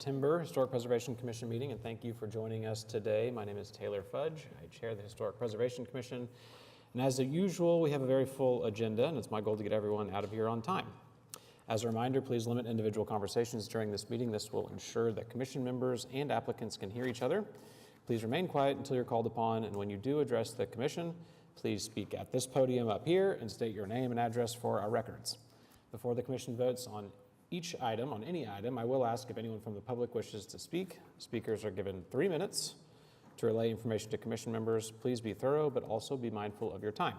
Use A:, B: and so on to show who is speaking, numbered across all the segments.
A: September Historic Preservation Commission meeting, and thank you for joining us today. My name is Taylor Fudge. I chair the Historic Preservation Commission, and as usual, we have a very full agenda, and it's my goal to get everyone out of here on time. As a reminder, please limit individual conversations during this meeting. This will ensure that commission members and applicants can hear each other. Please remain quiet until you're called upon, and when you do address the commission, please speak at this podium up here and state your name and address for our records. Before the commission votes on any item, I will ask if anyone from the public wishes to speak. Speakers are given 3 minutes to relay information to commission members. Please be thorough, but also be mindful of your time.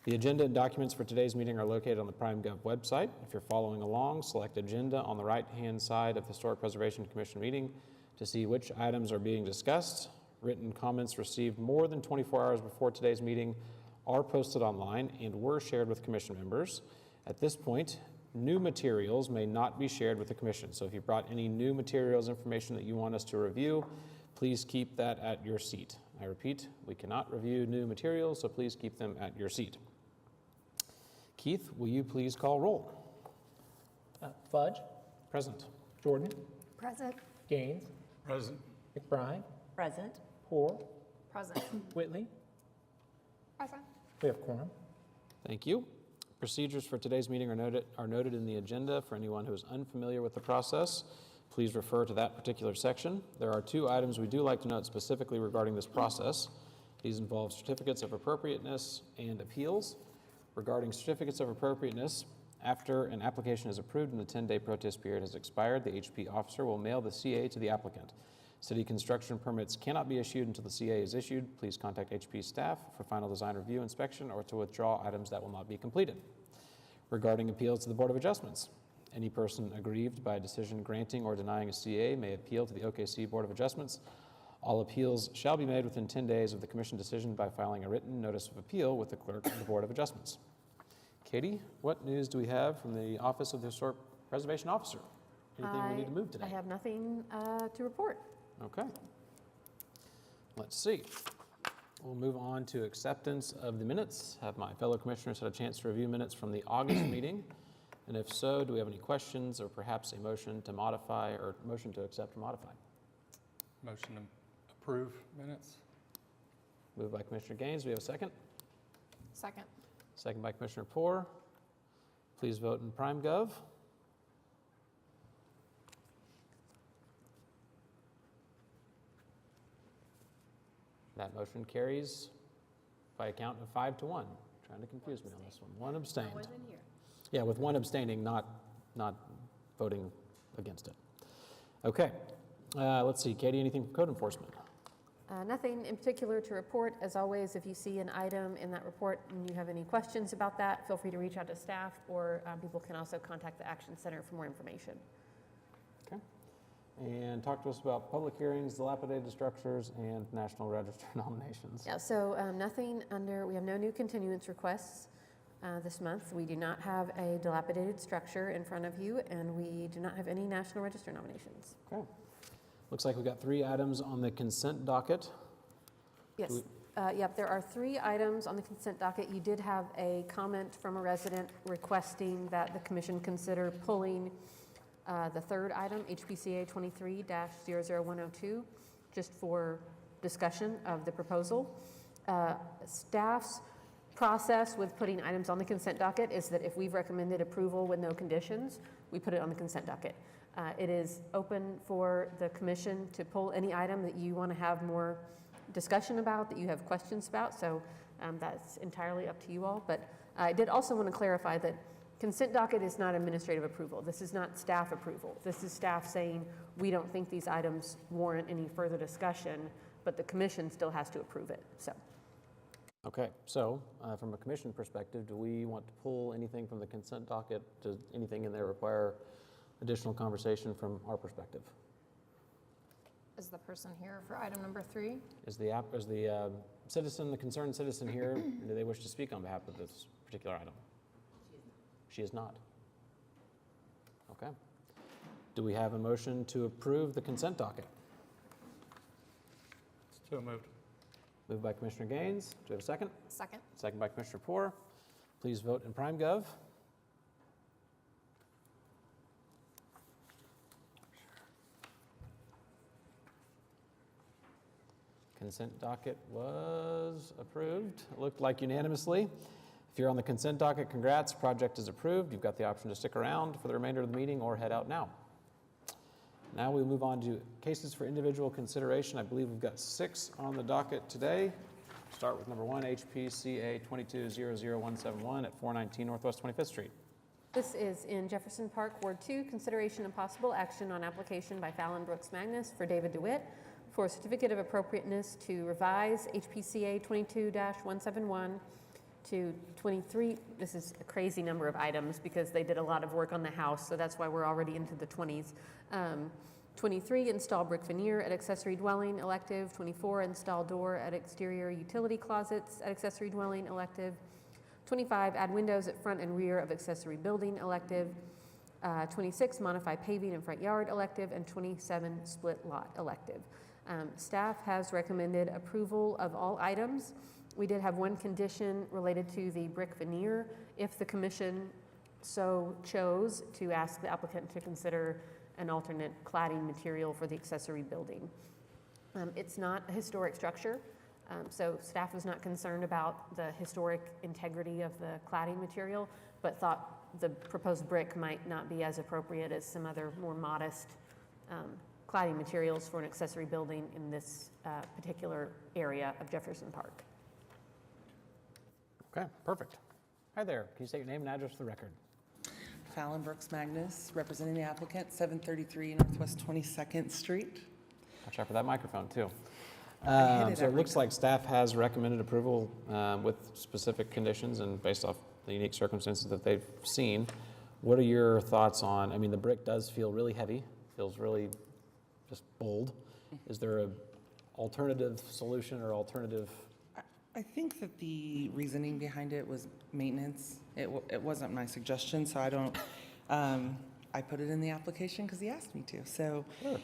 A: The agenda and documents for today's meeting are located on the PrimeGov website. If you're following along, select Agenda on the right-hand side of the Historic Preservation Commission meeting to see which items are being discussed. Written comments received more than 24 hours before today's meeting are posted online and were shared with commission members. At this point, new materials may not be shared with the commission. So if you brought any new materials, information that you want us to review, please keep that at your seat. I repeat, we cannot review new materials, so please keep them at your seat. Keith, will you please call roll?
B: Fudge.
A: Present.
B: Jordan.
C: Present.
B: Gaines.
D: Present.
B: McBride.
C: Present.
B: Poor.
C: Present.
B: Whitley.
C: Present.
B: We have quorum.
A: Thank you. Procedures for today's meeting are noted in the agenda. For anyone who is unfamiliar with the process, please refer to that particular section. There are 2 items we do like to note specifically regarding this process. These involve certificates of appropriateness and appeals. Regarding certificates of appropriateness, after an application is approved and the 10-day protest period has expired, the HP officer will mail the CA to the applicant. City construction permits cannot be issued until the CA is issued. Please contact HP staff for final design review inspection or to withdraw items that will not be completed. Regarding appeals to the Board of Adjustments, any person aggrieved by a decision granting or denying a CA may appeal to the OKC Board of Adjustments. All appeals shall be made within 10 days of the commission decision by filing a written notice of appeal with the clerk of the Board of Adjustments. Katie, what news do we have from the Office of the Historic Preservation Officer? Anything we need to move today?
C: I have nothing to report.
A: Okay. Let's see. We'll move on to acceptance of the minutes. Have my fellow commissioners had a chance to review minutes from the August meeting? And if so, do we have any questions or perhaps a motion to modify or motion to accept or modify?
D: Motion to approve minutes.
A: Moved by Commissioner Gaines. Do we have a second?
C: Second.
A: Second by Commissioner Poore. Please vote in PrimeGov. That motion carries by a count of 5-1. Trying to confuse me on this one. One abstained.
C: I wasn't here.
A: Yeah, with one abstaining, not voting against it. Okay. Let's see. Katie, anything from code enforcement?
C: Nothing in particular to report. As always, if you see an item in that report and you have any questions about that, feel free to reach out to staff, or people can also contact the Action Center for more information.
A: Okay. And talk to us about public hearings, dilapidated structures, and National Register nominations.
C: Yeah, so we have no new continuance requests this month. We do not have a dilapidated structure in front of you, and we do not have any National Register nominations.
A: Okay. Looks like we've got 3 items on the consent docket.
C: Yes. Yep, there are 3 items on the consent docket. You did have a comment from a resident requesting that the commission consider pulling the 3rd item, HPCA 23-00102, just for discussion of the proposal. Staff's process with putting items on the consent docket is that if we've recommended approval with no conditions, we put it on the consent docket. It is open for the commission to pull any item that you want to have more discussion about, that you have questions about, so that's entirely up to you all. But I did also want to clarify that consent docket is not administrative approval. This is not staff approval. This is staff saying, we don't think these items warrant any further discussion, but the commission still has to approve it. So.
A: Okay, so from a commission perspective, do we want to pull anything from the consent docket? Does anything in there require additional conversation from our perspective?
E: Is the person here for item number 3?
A: Is the citizen, the concerned citizen here, and do they wish to speak on behalf of this particular item? She is not. Okay. Do we have a motion to approve the consent docket?
D: So moved.
A: Moved by Commissioner Gaines. Do we have a second?
E: Second.
A: Second by Commissioner Poore. Please vote in PrimeGov. Consent docket was approved. It looked like unanimously. If you're on the consent docket, congrats, project is approved. You've got the option to stick around for the remainder of the meeting or head out now. Now we move on to cases for individual consideration. I believe we've got 6 on the docket today. Start with number 1, HPCA 22-00171 at 419 Northwest 25th Street.
C: This is in Jefferson Park, Ward 2, consideration and possible action on application by Fallon Brooks Magnus for David DeWitt for a certificate of appropriateness to revise HPCA 22-171 to 23. This is a crazy number of items because they did a lot of work on the house, so that's why we're already into the 20s. 23, install brick veneer at accessory dwelling, elective. 24, install door at exterior utility closets at accessory dwelling, elective. 25, add windows at front and rear of accessory building, elective. 26, modify paving in front yard, elective. And 27, split lot, elective. Staff has recommended approval of all items. We did have one condition related to the brick veneer. If the commission so chose to ask the applicant to consider an alternate cladding material for the accessory building. It's not a historic structure, so staff was not concerned about the historic integrity of the cladding material, but thought the proposed brick might not be as appropriate as some other more modest cladding materials for an accessory building in this particular area of Jefferson Park.
A: Okay, perfect. Hi there. Can you state your name and address for the record?
F: Fallon Brooks Magnus, representing the applicant, 733 Northwest 22nd Street.
A: Watch out for that microphone, too.
F: I hit it
A: So it
F: every
A: looks like staff has recommended approval with specific conditions and based off the unique circumstances that they've seen. What are your thoughts on, I mean, the brick does feel really heavy, feels really just bold. Is there a alternative solution or alternative?
F: I think that the reasoning behind it was maintenance. It wasn't my suggestion, so I don't, I put it in the application because he asked me to. So,
A: Sure.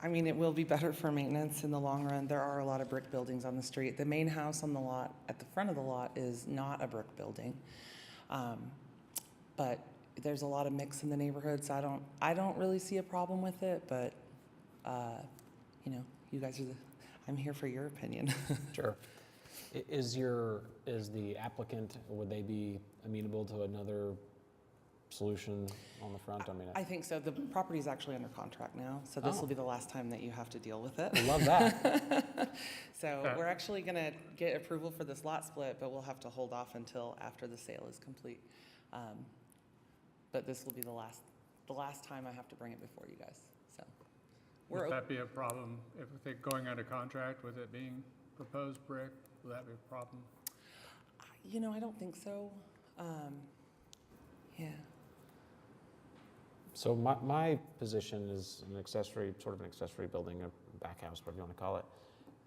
F: I mean, it will be better for maintenance in the long run. There are a lot of brick buildings on the street. The main house on the lot, at the front of the lot, is not a brick building. But there's a lot of mix in the neighborhood, so I don't really see a problem with it, but, you know, you guys are I'm here for your opinion.
A: Sure. Is the applicant, would they be amenable to another solution on the front? I mean,
F: I think so. The property is actually under contract now, so this
A: Oh.
F: will be the last time that you have to deal with it.
A: I love that.
F: So
D: Okay.
F: we're actually going to get approval for this lot split, but we'll have to hold off until after the sale is complete. But this will be the last time I have to bring it before you guys. So we're
D: Would that be a problem if they're going under contract with it being proposed brick? Would that be a problem?
F: You know, I don't think so. Yeah.
A: So my position is an accessory, sort of an accessory building, a back house, whatever you want to call it,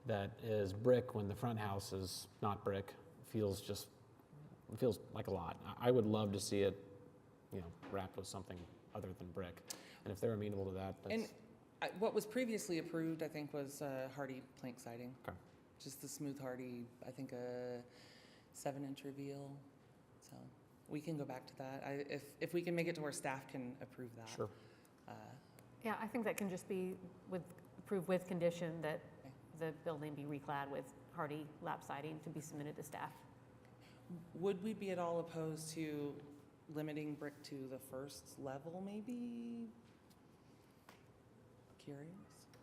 A: that is brick when the front house is not brick. It feels like a lot. I would love to see it, you know, wrapped with something other than brick. And if they're amenable to that, that's,
F: And what was previously approved, I think, was hardy plank siding.
A: Okay.
F: Just the smooth hardy, I think a 7-inch reveal. So we can go back to that. If we can make it to where staff can approve that.
A: sure.
C: Yeah, I think that can just be approved with condition that the building be reclad with hardy lap siding to be submitted to staff.
F: Would we be at all opposed to limiting brick to the first level, maybe? Curious.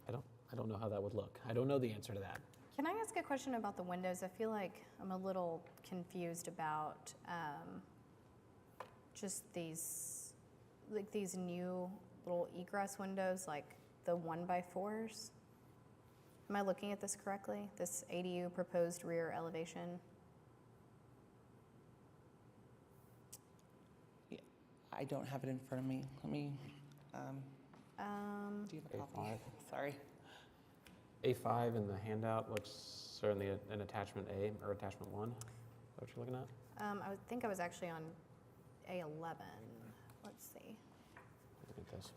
A: I don't know how that would look. I don't know the answer to that.
E: Can I ask a question about the windows? I feel like I'm a little confused about just these new little egress windows, like the 1x4s. Am I looking at this correctly? This ADU proposed rear elevation?
F: I don't have it in front of me. Let me, do you have a copy?
A: A5.
F: Sorry.
A: A5 in the handout looks, or in attachment A or attachment 1. Is that what you're looking at?
E: I would think I was actually on A11. Let's see.
A: Look at this.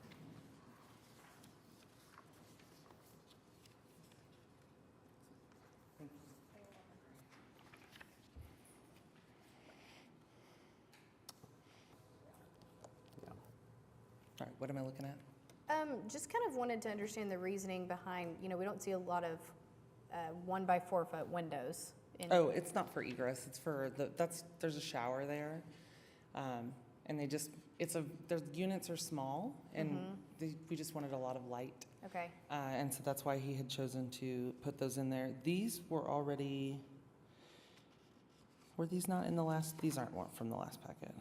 A: Yeah.
F: All right, what am I looking at?
E: Just kind of wanted to understand the reasoning behind, you know, we don't see a lot of 1 by 4 foot windows.
F: Oh, it's not for egress, it's for there's a shower there. And their units are small, and we just wanted a lot of light.
E: Okay,
F: And so that's why he had chosen to put those in there. These were these not in the last, these aren't one from the last packet.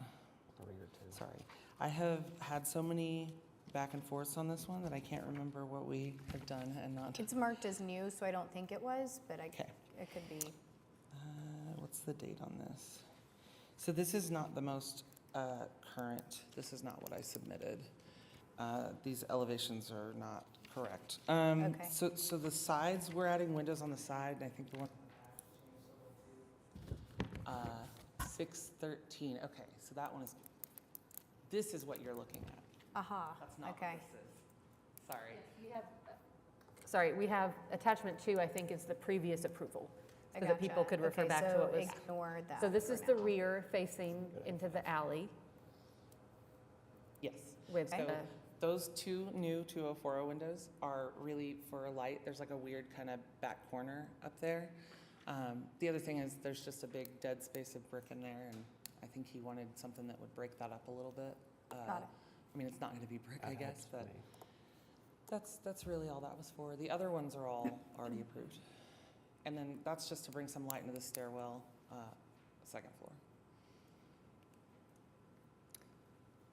F: Sorry. I have had so many back and forths on this one that I can't remember what we have done and not.
E: it's marked as new, so I don't think it was, but
F: Okay.
E: it could be.
F: What's the date on this? So this is not the most current. This is not what I submitted. These elevations are not correct.
E: Okay.
F: So the sides, we're adding windows on the side. I think the one. 613. Okay, so that one is. This is what you're looking at.
E: Aha,
F: That's not
E: okay.
F: what this is. Sorry.
C: Sorry, we have attachment 2, I think, is the previous approval,
E: I
C: so that people
E: gotcha.
C: could refer
E: Okay,
C: back to
E: so
C: what was.
E: ignore that.
C: So this
E: for
C: is the
E: now.
C: rear facing into the alley
F: Yes.
C: with
E: Okay.
C: the,
F: Those two new 2040 windows are really for light. There's like a weird kind of back corner up there. The other thing is there's just a big dead space of brick in there, and I think he wanted something that would break that up a little bit.
E: Got it.
F: I mean, it's not going to be brick, I
A: That
F: guess,
A: helps
F: but
A: me.
F: that's really all that was for. The other ones are all already approved. And then that's just to bring some light into the stairwell, second floor.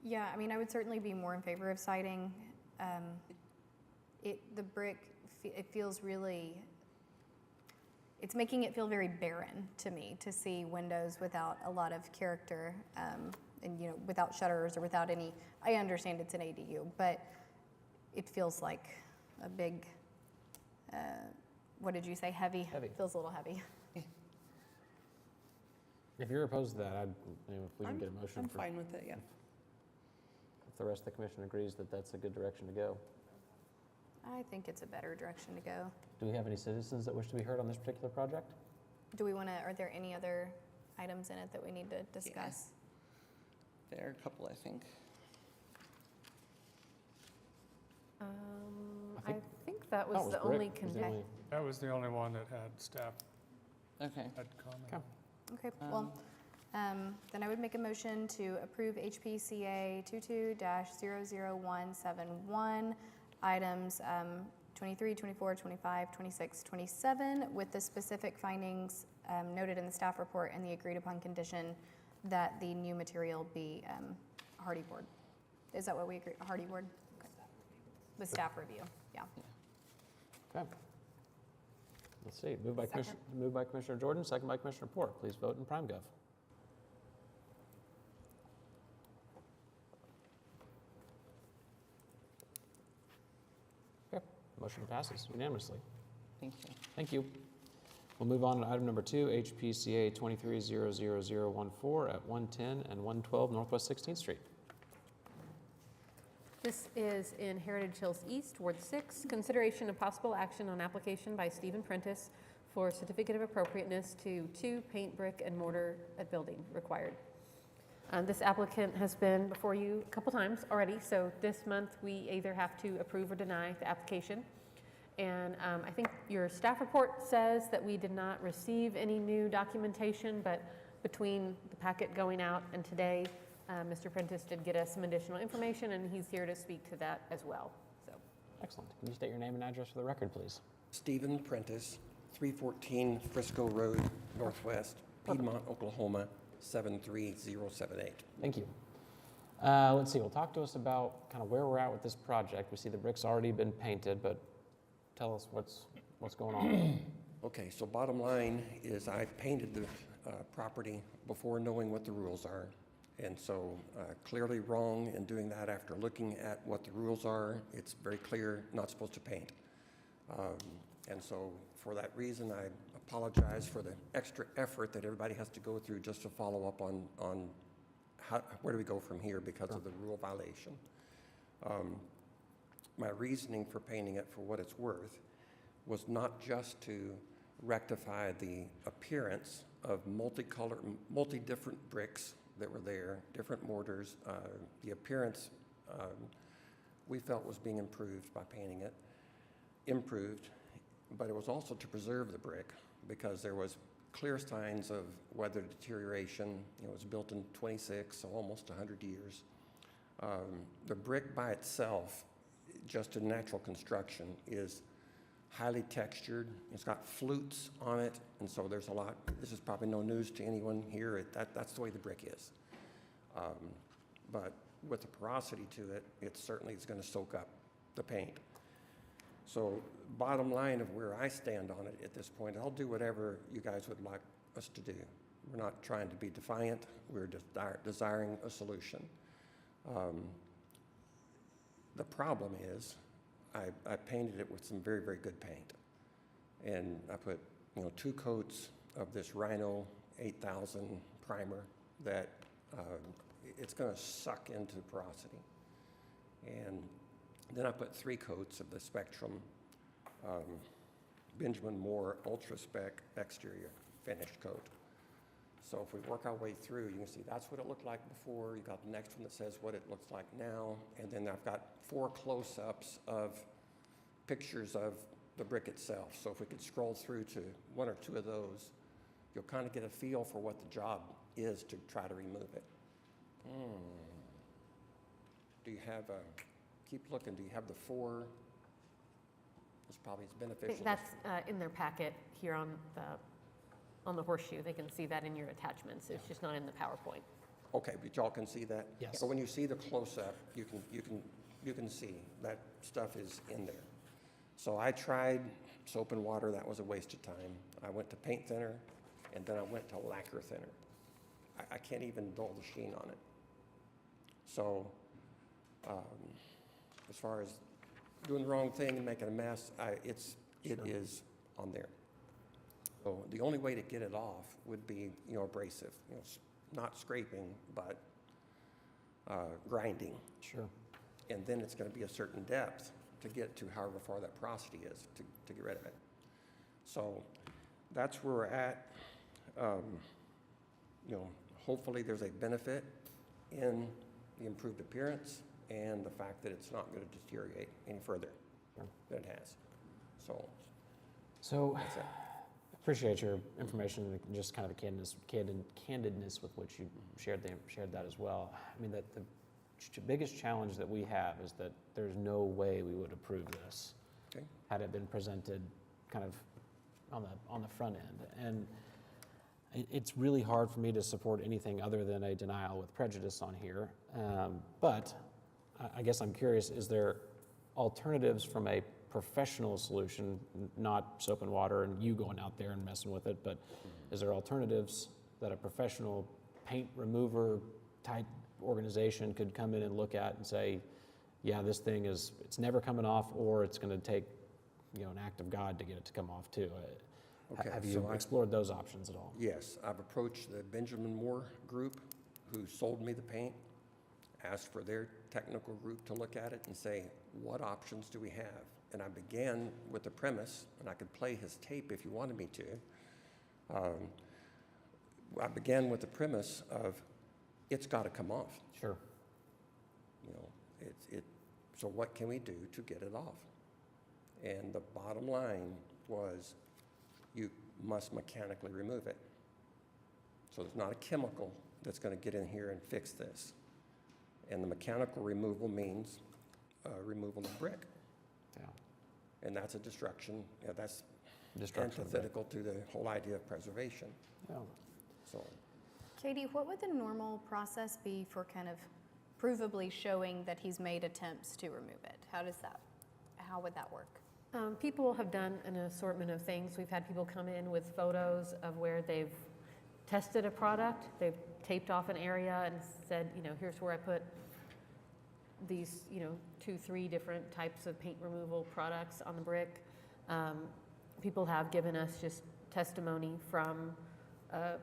E: Yeah, I mean, I would certainly be more in favor of siding. The brick, it feels really, it's making it feel very barren to me to see windows without a lot of character, and, you know, without shutters or without any, I understand it's an ADU, but it feels like a big, what did you say, heavy?
A: Heavy.
E: Feels a little heavy.
A: If you're opposed to that, if we can get a motion
F: I'm
A: for,
F: fine with it, yeah.
A: if the rest of the commission agrees that that's a good direction to go.
E: I think it's a better direction to go.
A: Do we have any citizens that wish to be heard on this particular project?
E: Do we want to, are there any other items in it that we need to discuss?
F: There are a couple, I think.
C: I think that was the
A: brick.
C: only
A: Was the
C: condition.
A: only-
D: That was the only one that had staff
F: Okay.
D: had comment.
A: Okay.
E: Okay, well, then I would make a motion to approve HPCA 22-00171, items 23, 24, 25, 26, 27, with the specific findings noted in the staff report and the agreed upon condition that the new material be hardy board. Is that what we agree, hardy board? Okay. With staff review, yeah.
A: Okay. Let's see, moved by Commissioner Jordan, second by Commissioner Port. Please vote in PrimeGov. Okay, motion passes unanimously.
F: Thank you.
A: Thank you. We'll move on to item number 2, HPCA 23-00014 at 110 and 112 Northwest 16th Street.
C: This is in Heritage Hills East, Ward 6. Consideration of possible action on application by Stephen Prentice for certificate of appropriateness to 2 paint, brick, and mortar at building required. This applicant has been before you a couple times already, so this month we either have to approve or deny the application. And I think your staff report says that we did not receive any new documentation, but between the packet going out and today, Mr. Prentice did get us some additional information, and he's here to speak to that as well. So,
A: Excellent. Can you state your name and address for the record, please?
G: Stephen Prentice, 314 Frisco Road, Northwest, Piedmont, Oklahoma, 73078.
A: Thank you. Let's see, well, talk to us about kind of where we're at with this project. We see the brick's already been painted, but tell us what's going on.
G: Okay, so bottom line is I painted the property before knowing what the rules are. And so clearly wrong in doing that after looking at what the rules are. It's very clear, not supposed to paint. And so for that reason, I apologize for the extra effort that everybody has to go through just to follow up on where do we go from here because of the rule violation. My reasoning for painting it for what it's worth was not just to rectify the appearance of multi-different bricks that were there, different mortars. The appearance we felt was being improved by painting it, improved, but it was also to preserve the brick because there was clear signs of weather deterioration. It was built in 26, so almost 100 years. The brick by itself, just in natural construction, is highly textured. It's got flutes on it, and so there's a lot. This is probably no news to anyone here. That's the way the brick is. But with the porosity to it, it certainly is going to soak up the paint. So bottom line of where I stand on it at this point, I'll do whatever you guys would like us to do. We're not trying to be defiant. We're desiring a solution. The problem is I painted it with some very, very good paint. And I put 2 coats of this Rhino 8000 primer that it's going to suck into porosity. And then I put 3 coats of the Spectrum Benjamin Moore Ultra Spec exterior finished coat. So if we work our way through, you can see that's what it looked like before. You got the next one that says what it looks like now. And then I've got 4 close-ups of pictures of the brick itself. So if we could scroll through to 1 or 2 of those, you'll kind of get a feel for what the job is to try to remove it. Do you have keep looking, do you have the 4? It's probably
C: I
G: beneficial.
C: think that's in their packet here on the horseshoe. They can see that in your attachments. It's just not in the PowerPoint.
G: Okay, but y'all can see that?
B: Yes.
G: So when you see the close-up, you can see that stuff is in there. So I tried soap and water. That was a waste of time. I went to paint thinner, and then I went to lacquer thinner. I can't even dull the sheen on it. So as far as doing the wrong thing and making a mess, it is on there. So the only way to get it off would be, abrasive, not scraping, but grinding.
A: Sure.
G: And then it's going to be a certain depth to get to however far that porosity is to get rid of it. So that's where we're at. Hopefully there's a benefit in the improved appearance and the fact that it's not going to deteriorate any further than it has. So that's it.
A: Appreciate your information and just kind of the candidness with which you shared that as well. I mean, the biggest challenge that we have is that there's no way we would approve this had it been presented kind of on the front end. And it's really hard for me to support anything other than a denial with prejudice on here. But I guess I'm curious, is there alternatives from a professional solution, not soap and water and you going out there and messing with it, but is there alternatives that a professional paint remover type organization could come in and look at and say, yeah, this thing it's never coming off, or it's going to take an act of God to get it to come off too? Have you explored those options at all?
G: Yes, I've approached the Benjamin Moore group who sold me the paint, asked for their technical group to look at it and say, what options do we have? And I began with the premise, and I could play his tape if you wanted me to. I began with the premise of, it's got to come off.
A: Sure.
G: So what can we do to get it off? And the bottom line was, you must mechanically remove it. So there's not a chemical that's going to get in here and fix this. And the mechanical removal means removal of brick.
A: Yeah.
G: And that's a destruction. That's
A: Destruction of brick.
G: antithetical to the whole idea of preservation.
A: Yeah.
G: So
E: Katie, what would the normal process be for kind of provably showing that he's made attempts to remove it? How would that work?
C: People have done an assortment of things. We've had people come in with photos of where they've tested a product. They've taped off an area and said, here's where I put these, 2, 3 different types of paint removal products on the brick. People have given us just testimony from a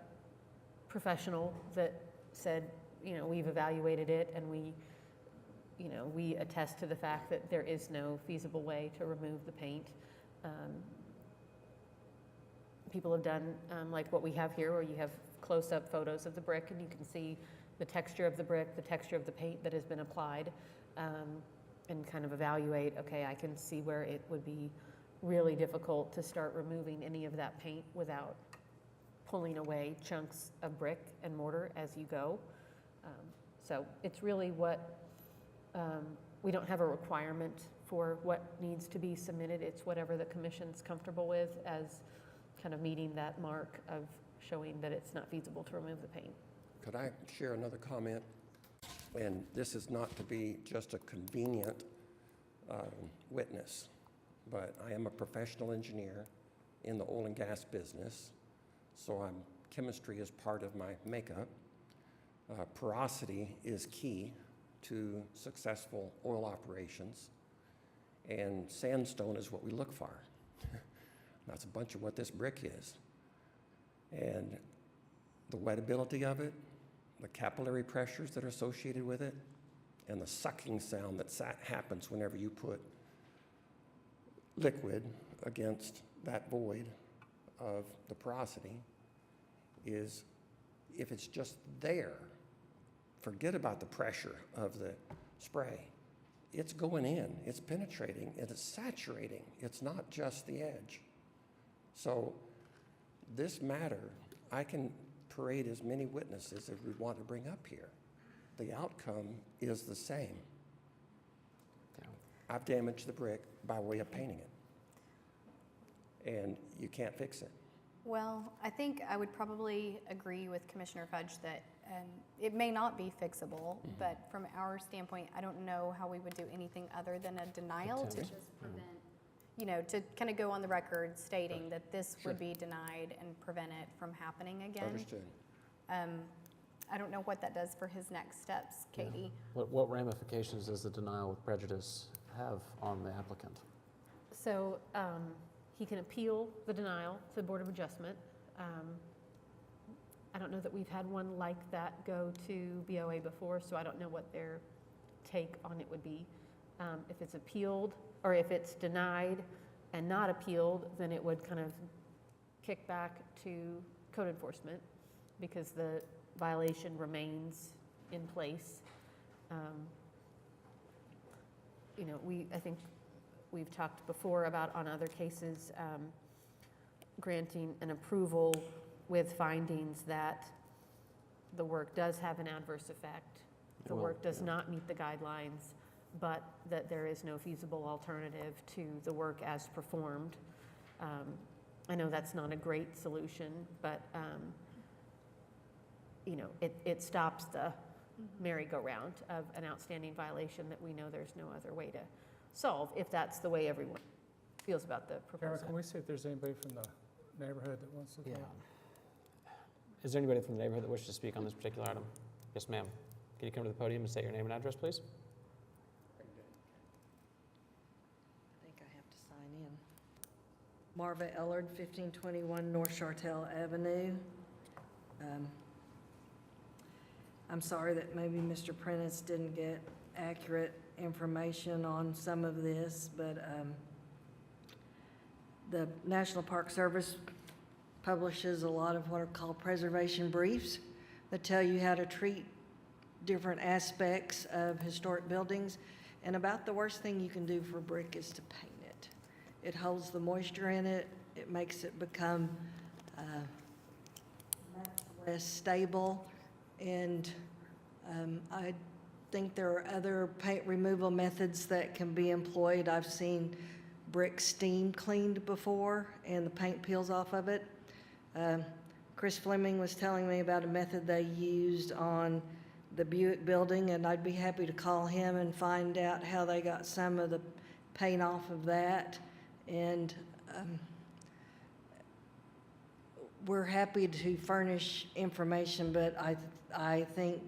C: professional that said, we've evaluated it and we attest to the fact that there is no feasible way to remove the paint. People have done like what we have here, where you have close-up photos of the brick and you can see the texture of the brick, the texture of the paint that has been applied. and kind of evaluate, okay, I can see where it would be really difficult to start removing any of that paint without pulling away chunks of brick and mortar as you go. So it's really what, we don't have a requirement for what needs to be submitted. It's whatever the commission's comfortable with as kind of meeting that mark of showing that it's not feasible to remove the paint.
G: Could I share another comment? And this is not to be just a convenient witness, but I am a professional engineer in the oil and gas business, so chemistry is part of my makeup. Porosity is key to successful oil operations, and sandstone is what we look for. That's a bunch of what this brick is. And the wettability of it, the capillary pressures that are associated with it, and the sucking sound that happens whenever you put liquid against that void of the porosity is, if it's just there, forget about the pressure of the spray. It's going in, it's penetrating, and it's saturating. It's not just the edge. So this matter, I can parade as many witnesses as we want to bring up here. The outcome is the same. I've damaged the brick by way of painting it, and you can't fix it.
E: Well, I think I would probably agree with Commissioner Fudge that it may not be fixable, but from our standpoint, I don't know how we would do anything other than a denial to
A: Attempt.
E: just prevent, to kind of go on the record stating that this would be denied and prevent it from happening again.
G: Understood.
E: I don't know what that does for his next steps, Katie.
A: What ramifications does the denial with prejudice have on the applicant?
C: So he can appeal the denial to the Board of Adjustment. I don't know that we've had one like that go to BOA before, so I don't know what their take on it would be. If it's appealed, or if it's denied and not appealed, then it would kind of kick back to code enforcement because the violation remains in place. I think we've talked before about on other cases granting an approval with findings that the work does have an adverse effect, the
A: Well,
C: work does
A: yeah.
C: not meet the guidelines, but that there is no feasible alternative to the work as performed. I know that's not a great solution, but it stops the merry-go-round of an outstanding violation that we know there's no other way to solve, if that's the way everyone feels about the
D: Karen,
C: proposal.
D: can we see if there's anybody from the neighborhood that wants to talk?
A: Is there anybody from the neighborhood that wishes to speak on this particular item? Yes, ma'am. Can you come to the podium and state your name and address, please?
H: I think I have to sign in. Marva Ellard, 1521 North Chartel Avenue. I'm sorry that maybe Mr. Prentice didn't get accurate information on some of this, but the National Park Service publishes a lot of what are called preservation briefs that tell you how to treat different aspects of historic buildings. And about the worst thing you can do for brick is to paint it. It holds the moisture in it. It makes it become less stable. And I think there are other paint removal methods that can be employed. I've seen brick steam cleaned before and the paint peels off of it. Chris Fleming was telling me about a method they used on the Buick building, and I'd be happy to call him and find out how they got some of the paint off of that. And we're happy to furnish information, but I think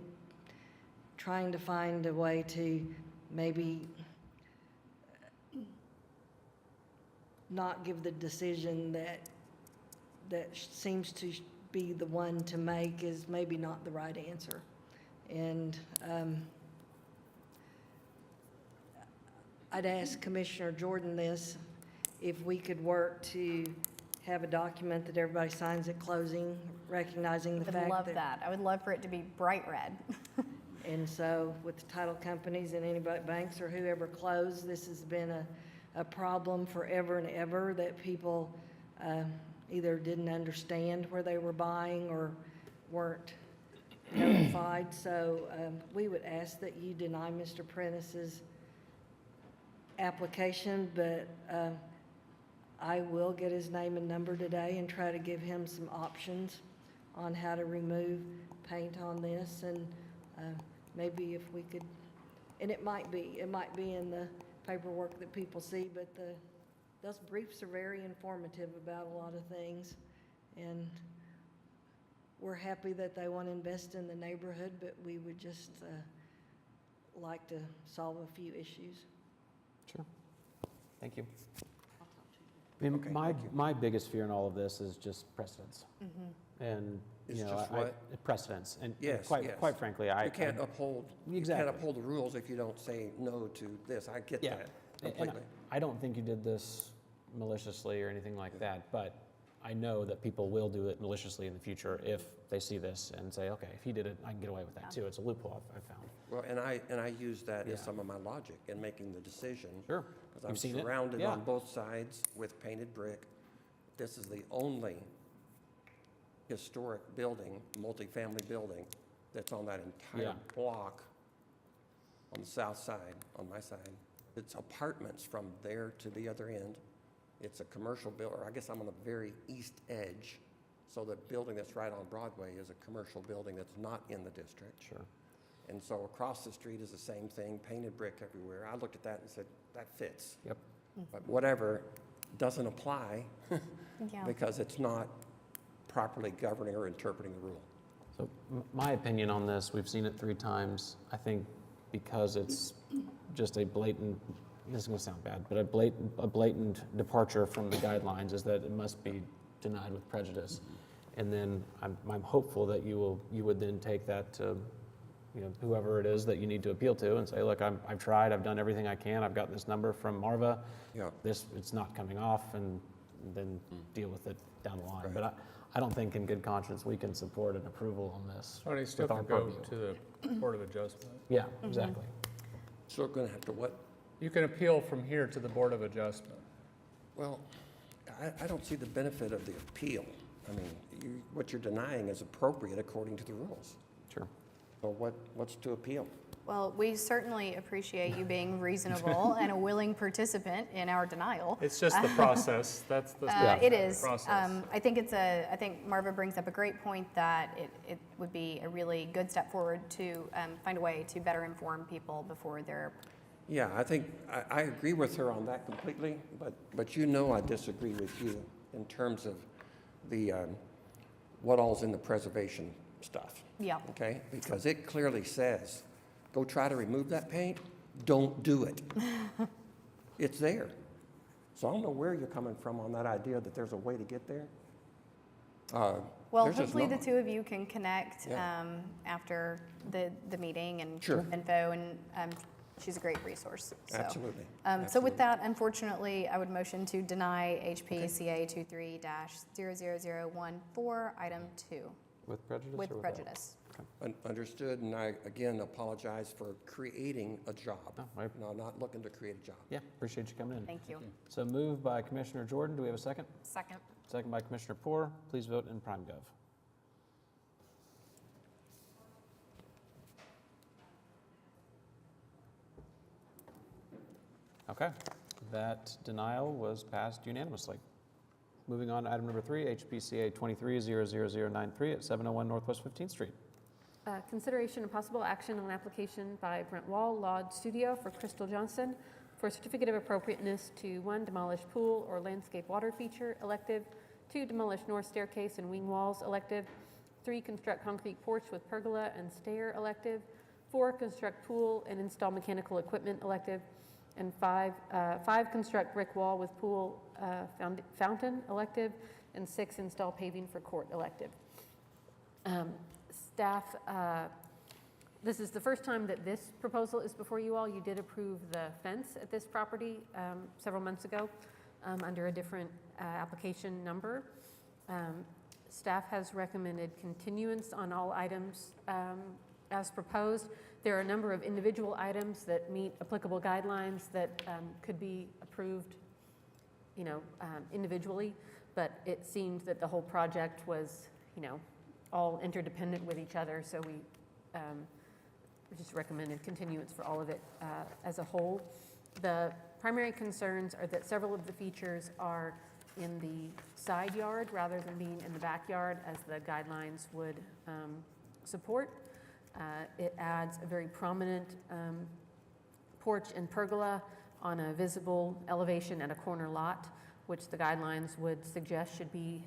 H: trying to find a way to maybe not give the decision that seems to be the one to make is maybe not the right answer. And I'd ask Commissioner Jordan this, if we could work to have a document that everybody signs at closing, recognizing the
E: I
H: fact
E: would love that. I would love for it to be bright red.
H: And so with the title companies and anybody, banks or whoever closed, this has been a problem forever and ever, that people either didn't understand where they were buying or weren't notified. So we would ask that you deny Mr. Prentice's application, but I will get his name and number today and try to give him some options on how to remove paint on this, and maybe if we could, and it might be in the paperwork that people see, but those briefs are very informative about a lot of things, and we're happy that they want to invest in the neighborhood, but we would just like to solve a few issues.
A: Sure. Thank you. I mean,
G: Okay, thank you.
A: my biggest fear in all of this is just precedence. And,
G: It's
A: you know,
G: just what?
A: precedence. And
G: Yes,
A: quite,
G: yes.
A: quite frankly,
G: You can't uphold, you
A: Exactly.
G: can't uphold the rules if you don't say no to this. I get
A: Yeah.
G: that
A: And
G: completely.
A: I don't think you did this maliciously or anything like that, but I know that people will do it maliciously in the future if they see this and say, okay, if he did it, I can get away with that too. It's a loophole I've found.
G: Well, and I use that
A: Yeah.
G: as some of my logic in making the decision.
A: Sure.
G: Because I'm
A: You've seen it?
G: surrounded
A: Yeah.
G: on both sides with painted brick. This is the only historic building, multifamily building, that's on that entire
A: Yeah.
G: block on the south side, on my side. It's apartments from there to the other end. It's a commercial building, or I guess I'm on the very east edge. So the building that's right on Broadway is a commercial building that's not in the district.
A: Sure.
G: And so across the street is the same thing, painted brick everywhere. I looked at that and said, that fits.
A: Yep.
G: But whatever doesn't apply
E: Yeah.
G: because it's not properly governing or interpreting the rule.
A: So my opinion on this, we've seen it 3 times. I think because it's just a blatant, this is going to sound bad, but a blatant departure from the guidelines is that it must be denied with prejudice. And then I'm hopeful that you would then take that to, you know, whoever it is that you need to appeal to and say, look, I've tried, I've done everything I can, I've got this number from Marva,
G: Yeah.
A: it's not coming off, and then deal with it down the line.
G: Right.
A: But I don't think in good conscience we can support an approval on this.
D: Tony, still
A: with our
D: can go
A: purview.
D: to the Board of Adjustment.
A: Yeah, exactly.
G: So we're going to have to what?
D: You can appeal from here to the Board of Adjustment.
G: Well, I don't see the benefit of the appeal. I mean, what you're denying is appropriate according to the rules.
A: Sure.
G: So what's to appeal?
E: Well, we certainly appreciate you being reasonable and a willing participant in our denial.
D: It's just the process, that's the.
E: It is.
D: Process.
E: I think Marva brings up a great point that it would be a really good step forward to find a way to better inform people before they're.
G: Yeah, I think, I agree with her on that completely, but you know I disagree with you in terms of the, what all's in the preservation stuff.
E: Yeah.
G: Okay? Because it clearly says, go try to remove that paint, don't do it. It's there. So I don't know where you're coming from on that idea that there's a way to get there.
E: Well,
G: There's just
E: hopefully the
G: not.
E: two of you can connect
G: Yeah.
E: After the meeting and
G: Sure.
E: info, and she's a great resource. So.
G: Absolutely.
E: So with
G: Absolutely.
E: that, unfortunately, I would motion to deny HPCA 23-00014, item 2,
A: With prejudice or
E: with
A: without?
E: prejudice.
G: Understood, and I, again, apologize for creating a job.
A: No, I-
G: No, not looking to create a job.
A: Yeah, appreciate you coming in.
E: Thank you.
A: So moved by Commissioner Jordan. Do we have a second?
E: Second.
A: Second by Commissioner Poor. Please vote in PrimeGov. Okay, that denial was passed unanimously. Moving on to item number 3, HPCA 23-00093 at 701 Northwest 15th Street.
C: Consideration and possible action on an application by Brent Wall, Lodge Studio for Crystal Johnson for a certificate of appropriateness to 1, demolish pool or landscape water feature, elective, 2, demolish north staircase and wing walls, elective, 3, construct concrete porch with pergola and stair, elective, 4, construct pool and install mechanical equipment, elective, and 5, construct brick wall with pool fountain, elective, and 6, install paving for court, elective. Staff, this is the first time that this proposal is before you all. You did approve the fence at this property several months ago under a different application number. Staff has recommended continuance on all items as proposed. There are a number of individual items that meet applicable guidelines that could be approved, individually, but it seemed that the whole project was, all interdependent with each other, so we just recommended continuance for all of it as a whole. The primary concerns are that several of the features are in the side yard rather than being in the backyard, as the guidelines would support. It adds a very prominent porch and pergola on a visible elevation at a corner lot, which the guidelines would suggest should be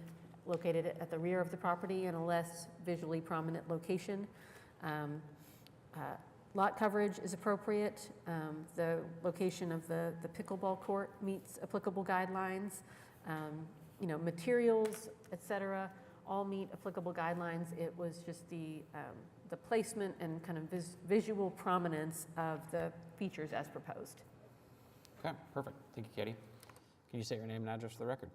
C: located at the rear of the property in a less visually prominent location. Lot coverage is appropriate. The location of the pickleball court meets applicable guidelines. Materials, et cetera, all meet applicable guidelines. It was just the placement and kind of visual prominence of the features as proposed.
A: Okay, perfect. Thank you, Katie. Can you say your name and address for the record?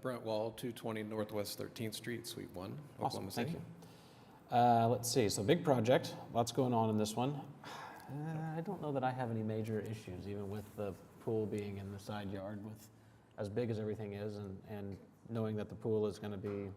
I: Brent Wall, 220 Northwest 13th Street, Suite 1,
A: Awesome,
I: Oklahoma
A: thank
I: City.
A: you. Let's see, so big project, lots going on in this one. I don't know that I have any major issues, even with the pool being in the side yard with as big as everything is, and knowing that the pool is going to be,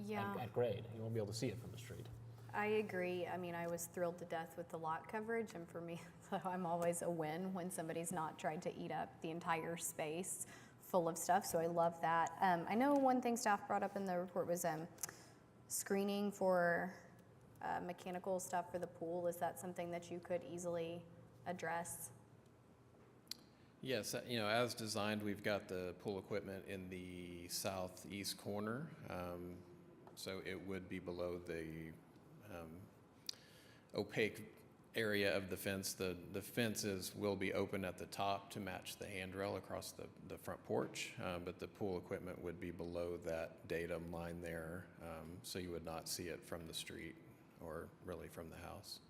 E: Yeah.
A: at grade. You won't be able to see it from the street.
E: I agree. I mean, I was thrilled to death with the lot coverage, and for me, so I'm always a win when somebody's not tried to eat up the entire space full of stuff, so I love that. I know one thing staff brought up in the report was screening for mechanical stuff for the pool. Is that something that you could easily address?
I: Yes, as designed, we've got the pool equipment in the southeast corner, so it would be below the opaque area of the fence. The fences will be open at the top to match the handrail across the front porch, but the pool equipment would be below that datum line there, so you would not see it from the street or really from the house.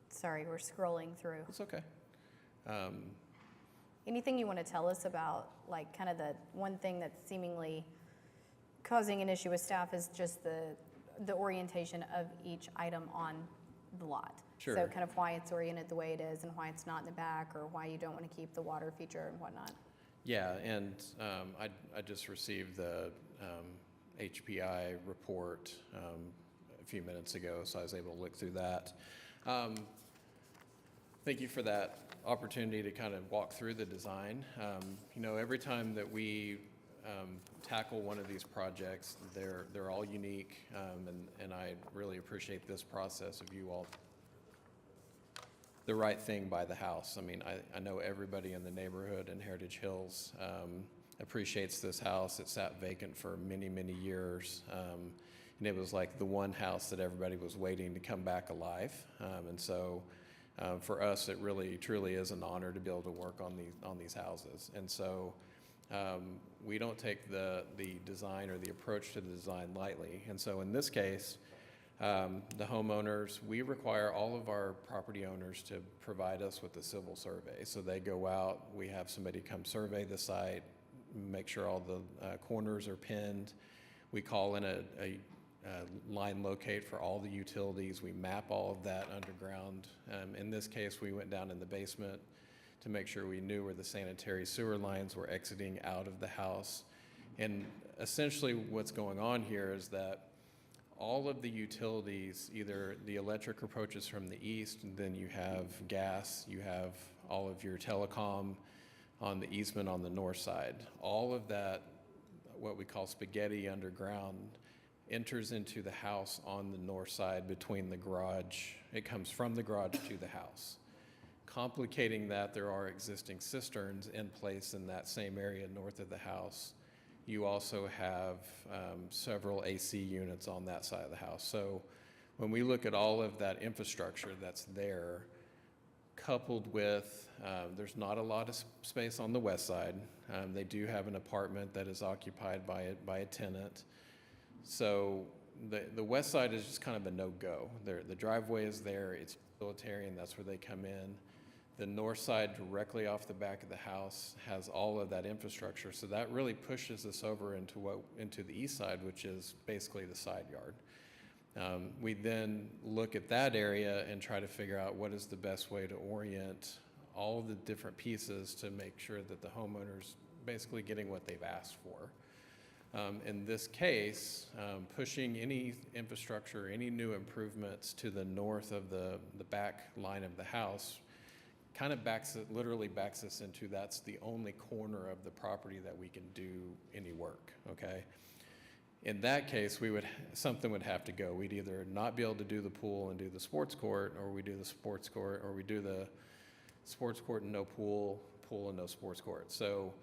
E: Sorry, we're scrolling through.
I: It's okay.
E: Anything you want to tell us about, like, kind of the one thing that's seemingly causing an issue with staff is just the orientation of each item on the lot.
I: Sure.
E: So kind of why it's oriented the way it is and why it's not in the back, or why you don't want to keep the water feature and whatnot.
I: Yeah, and I just received the HPI report a few minutes ago, so I was able to look through that. Thank you for that opportunity to kind of walk through the design. Every time that we tackle one of these projects, they're all unique, and I really appreciate this process of you all the right thing by the house. I mean, I know everybody in the neighborhood in Heritage Hills appreciates this house. It sat vacant for many, many years, and it was like the one house that everybody was waiting to come back alive. And so for us, it really, truly is an honor to be able to work on these houses. And so we don't take the design or the approach to the design lightly. And so in this case, the homeowners, we require all of our property owners to provide us with a civil survey. So they go out, we have somebody come survey the site, make sure all the corners are pinned. We call in a line locate for all the utilities. We map all of that underground. In this case, we went down in the basement to make sure we knew where the sanitary sewer lines were exiting out of the house. And essentially what's going on here is that all of the utilities, either the electric approaches from the east, and then you have gas, you have all of your telecom on the easement on the north side. All of that, what we call spaghetti underground, enters into the house on the north side between the garage. It comes from the garage to the house. Complicating that, there are existing cisterns in place in that same area north of the house. You also have several AC units on that side of the house. So when we look at all of that infrastructure that's there, coupled with, there's not a lot of space on the west side. They do have an apartment that is occupied by a tenant. So the west side is just kind of a no-go. The driveway is there, it's utilitarian, that's where they come in. The north side directly off the back of the house has all of that infrastructure. So that really pushes us over into the east side, which is basically the side yard. We then look at that area and try to figure out what is the best way to orient all of the different pieces to make sure that the homeowner's basically getting what they've asked for. In this case, pushing any infrastructure, any new improvements to the north of the back line of the house kind of literally backs us into that's the only corner of the property that we can do any work, okay? In that case, something would have to go. We'd either not be able to do the pool and do the sports court, or we do the sports court, or we do the sports court and no pool, pool and no sports court. So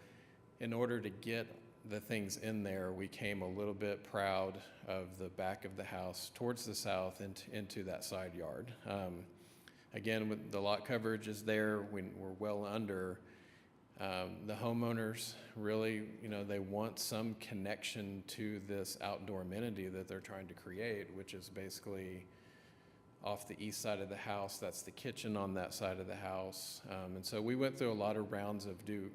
I: in order to get the things in there, we came a little bit proud of the back of the house towards the south into that side yard. Again, with the lot coverage is there, we're well under. The homeowners really, they want some connection to this outdoor amenity that they're trying to create, which is basically off the east side of the house. That's the kitchen on that side of the house. And so we went through a lot of rounds of do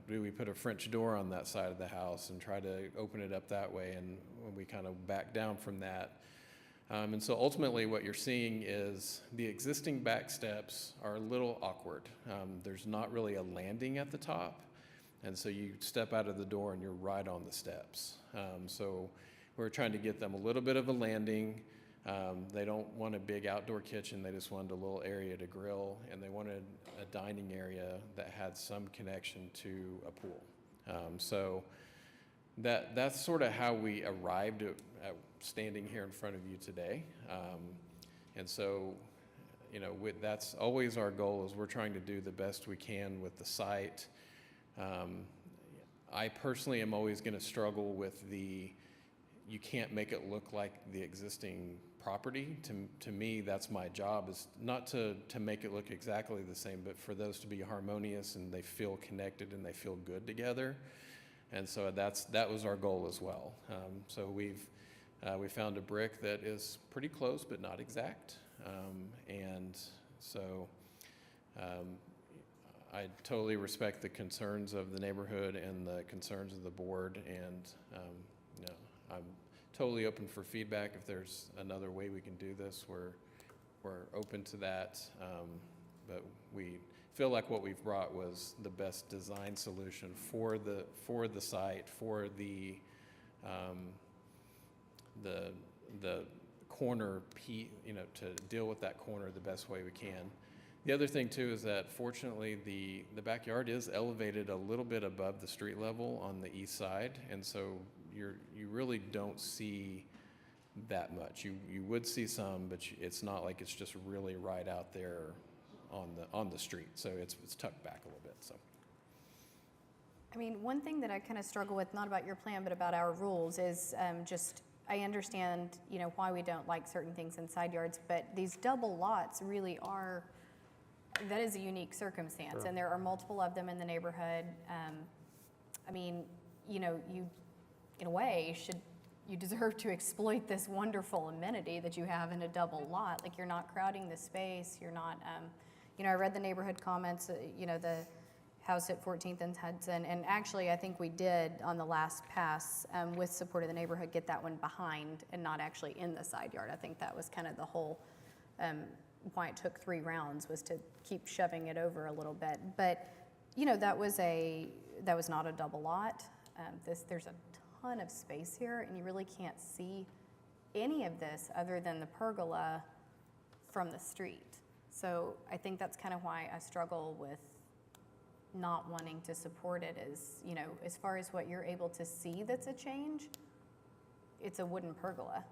I: we put a French door on that side of the house and try to open it up that way, and we kind of backed down from that. And so ultimately what you're seeing is the existing back steps are a little awkward. There's not really a landing at the top, and so you step out of the door and you're right on the steps. So we're trying to get them a little bit of a landing. They don't want a big outdoor kitchen, they just wanted a little area to grill, and they wanted a dining area that had some connection to a pool. So that's sort of how we arrived at standing here in front of you today. And so, that's always our goal, is we're trying to do the best we can with the site. I personally am always going to struggle with you can't make it look like the existing property. To me, that's my job, is not to make it look exactly the same, but for those to be harmonious and they feel connected and they feel good together. And so that was our goal as well. So we found a brick that is pretty close but not exact. And so I totally respect the concerns of the neighborhood and the concerns of the board, and I'm totally open for feedback. If there's another way we can do this, we're open to that. But we feel like what we've brought was the best design solution for the site, for the corner to deal with that corner the best way we can. The other thing too is that fortunately the backyard is elevated a little bit above the street level on the east side, and so you really don't see that much. You would see some, but it's not like it's just really right out there on the street. So it's tucked back a little bit. So.
E: I mean, one thing that I kind of struggle with, not about your plan, but about our rules, is I understand, why we don't like certain things in side yards, but these double lots really are, that is a unique circumstance.
A: Sure.
E: And there are multiple of them in the neighborhood. You, in a way, you deserve to exploit this wonderful amenity that you have in a double lot. Like, you're not crowding the space, you're not, I read the neighborhood comments, the house at 14th and Hudson, and actually I think we did on the last pass, with support of the neighborhood, get that one behind and not actually in the side yard. I think that was kind of the whole, why it took 3 rounds, was to keep shoving it over a little bit. But, that was not a double lot. There's a ton of space here, and you really can't see any of this other than the pergola from the street. So I think that's kind of why I struggle with not wanting to support it, is, as far as what you're able to see that's a change, it's a wooden pergola.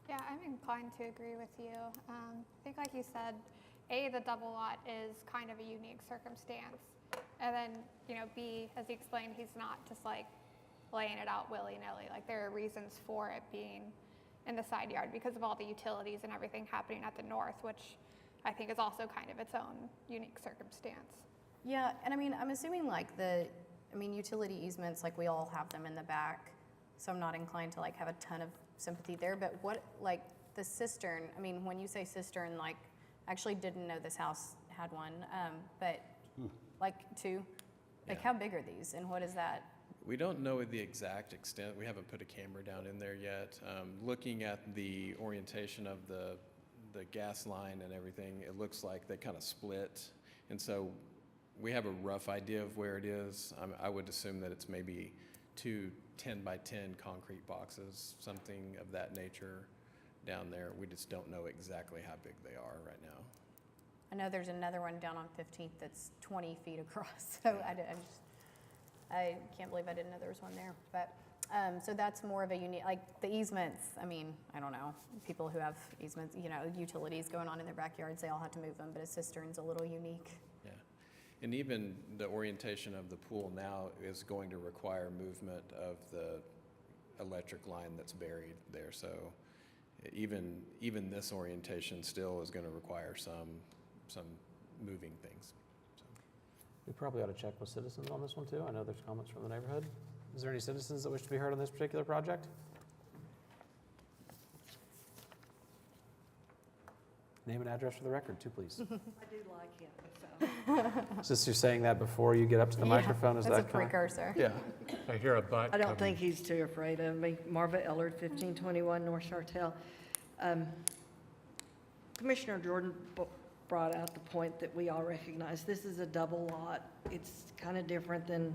J: Yeah, I'm inclined to agree with you. I think, like you said, the double lot is kind of a unique circumstance. And then, B, as he explained, he's not just like laying it out willy-nilly. Like, there are reasons for it being in the side yard because of all the utilities and everything happening at the north, which I think is also kind of its own unique circumstance.
E: Yeah, and I'm assuming utility easements, like, we all have them in the back, so I'm not inclined to have a ton of sympathy there. But what, the cistern, when you say cistern, I actually didn't know this house had one, but 2, how big are these, and what is that?
I: We don't know the exact extent. We haven't put a camera down in there yet. Looking at the orientation of the gas line and everything, it looks like they kind of split. And so we have a rough idea of where it is. I would assume that it's maybe 2 10-by-10 concrete boxes, something of that nature down there. We just don't know exactly how big they are right now.
E: I know there's another one down on 15th that's 20 feet across, so I can't believe I didn't know there was one there. But, so that's more of a unique, like the easements, I mean, I don't know, people who have easements, you know, utilities going on in their backyards, they all have to move them, but a cistern's a little unique.
I: Yeah, and even the orientation of the pool now is going to require movement of the electric line that's buried there. So even this orientation still is going to require some moving things. So.
A: We probably ought to check with citizens on this one too. I know there's comments from the neighborhood. Is there any citizens that wish to be heard on this particular project? Name and address for the record, too, please.
H: I do like him, so.
A: Is this you're saying that before you get up to the microphone? Is
E: That's
A: that
E: a
A: kinda-
E: precursor.
A: Yeah.
D: I hear a butt
H: I don't
D: coming.
H: think he's too afraid of me. Marva Ellard, 1521 North Chartel. Commissioner Jordan brought out the point that we all recognize. This is a double lot. It's kind of different than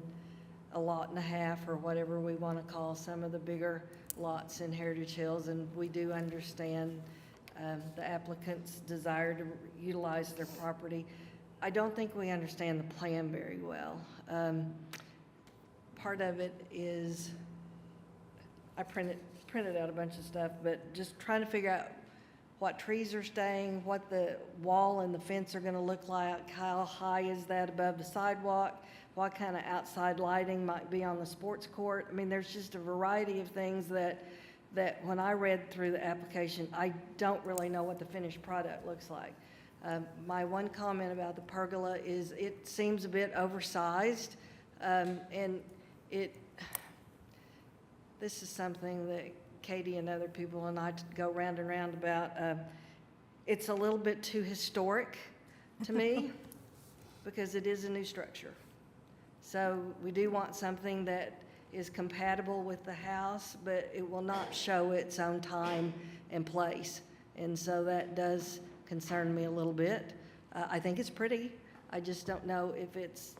H: a lot and a half or whatever we want to call some of the bigger lots in Heritage Hills, and we do understand the applicant's desire to utilize their property. I don't think we understand the plan very well. Part of it is, I printed out a bunch of stuff, but just trying to figure out what trees are staying, what the wall and the fence are going to look like, how high is that above the sidewalk, what kind of outside lighting might be on the sports court. I mean, there's just a variety of things that when I read through the application, I don't really know what the finished product looks like. My one comment about the pergola is it seems a bit oversized, and this is something that Katie and other people and I go round and round about. It's a little bit too historic to me because it is a new structure. So we do want something that is compatible with the house, but it will not show its own time and place. And so that does concern me a little bit. I think it's pretty. I just don't know if it's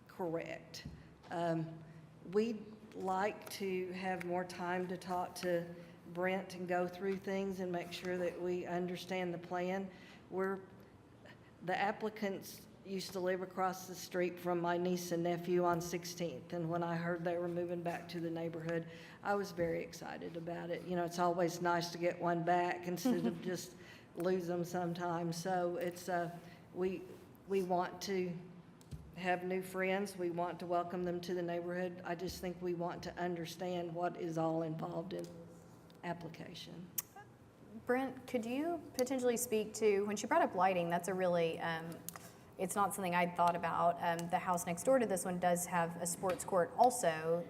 H: correct. We'd like to have more time to talk to Brent and go through things and make sure that we understand the plan. The applicants used to live across the street from my niece and nephew on 16th, and when I heard they were moving back to the neighborhood, I was very excited about it. You know, it's always nice to get one back instead of just lose them sometimes. So it's we want to have new friends. We want to welcome them to the neighborhood. I just think we want to understand what is all involved in application.
E: Brent, could you potentially speak to, when she brought up lighting, that's a really, it's not something I'd thought about. The house next door to this one does have a sports court also.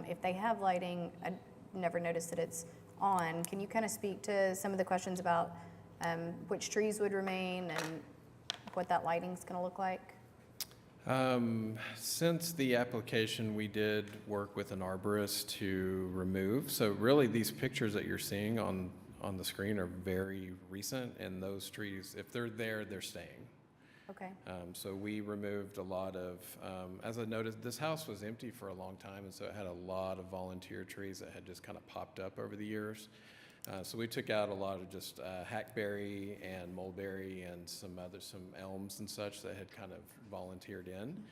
E: If they have lighting, I never noticed that it's on. Can you kind of speak to some of the questions about which trees would remain and what that lighting's going to look like?
I: Since the application, we did work with an arborist to remove. So really, these pictures that you're seeing on the screen are very recent, and those trees, if they're there, they're staying.
E: Okay.
I: So we removed a lot of, as I noticed, this house was empty for a long time, and so it had a lot of volunteer trees that had just kind of popped up over the years. So we took out a lot of just hackberry and mulberry and some elms and such that had kind of volunteered in.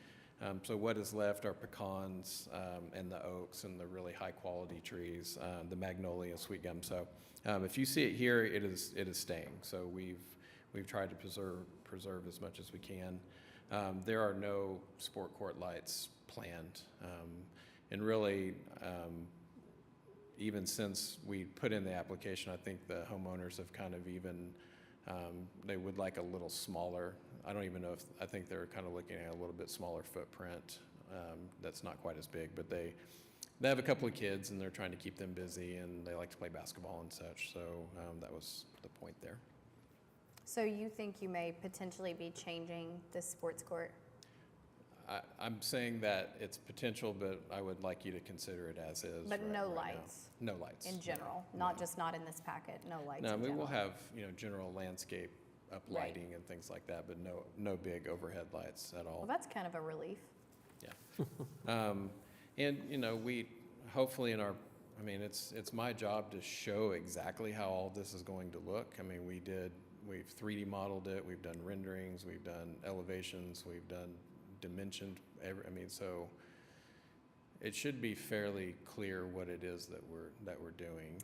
I: So what is left are pecans and the oaks and the really high quality trees, the magnolia, sweet gum. So if you see it here, it is staying. So we've tried to preserve as much as we can. There are no sport court lights planned, and really. Even since we put in the application, I think the homeowners have kind of even, they would like a little smaller. I don't even know if, I think they're kind of looking at a little bit smaller footprint that's not quite as big, but they have a couple of kids and they're trying to keep them busy and they like to play basketball and such. So that was the point there.
E: So you think you may potentially be changing this sports court?
I: I'm saying that it's potential, but I would like you to consider it as is.
E: But
I: right-
E: no
I: right now.
E: lights
I: No lights.
E: in
I: no.
E: general, not just not in this packet, no lights
I: No,
E: in
I: we will
E: general.
I: have, general landscape
E: Right.
I: uplighting and things like that, but no big overhead lights at all.
E: Well, that's kind of a relief.
I: And, we, hopefully it's my job to show exactly how all this is going to look. I mean, we've 3D modeled it, we've done renderings, we've done elevations, we've done dimensioned, so it should be fairly clear what it is that we're doing.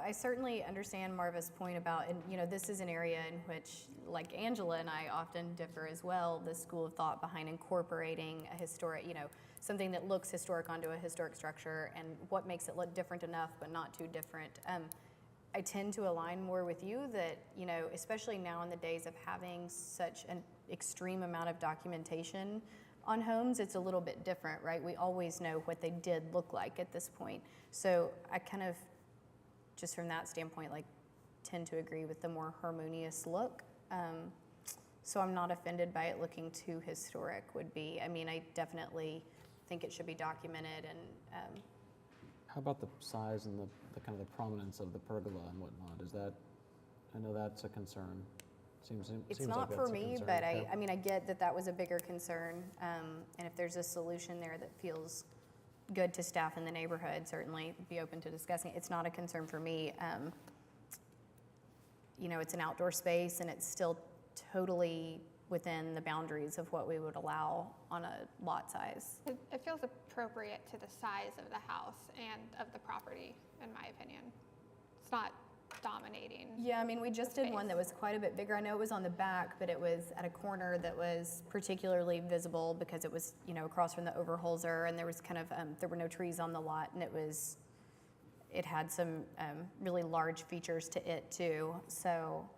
E: I certainly understand Marva's point about, and this is an area in which, like Angela and I often differ as well, the school of thought behind incorporating a historic, something that looks historic onto a historic structure, and what makes it look different enough but not too different. I tend to align more with you that, especially now in the days of having such an extreme amount of documentation on homes, it's a little bit different, right? We always know what they did look like at this point. So I kind of, just from that standpoint, tend to agree with the more harmonious look. So I'm not offended by it looking too historic would be. I definitely think it should be documented and
A: How about the size and the kind of the prominence of the pergola and whatnot? Is that, I know that's a concern. Seems
E: it's
A: like
E: not for
A: that's a
E: me,
A: concern.
E: but
A: Yeah.
E: I get that was a bigger concern. And if there's a solution there that feels good to staff in the neighborhood, certainly be open to discussing it. It's not a concern for me. It's an outdoor space and it's still totally within the boundaries of what we would allow on a lot size.
J: It feels appropriate to the size of the house and of the property, in my opinion. It's not dominating.
E: Yeah, we just
J: the
E: did one
J: space.
E: that was quite a bit bigger. I know it was on the back, but it was at a corner that was particularly visible because it was, across from the Overholzer, and there was kind of, there were no trees on the lot, and it had some really large features to it too. So,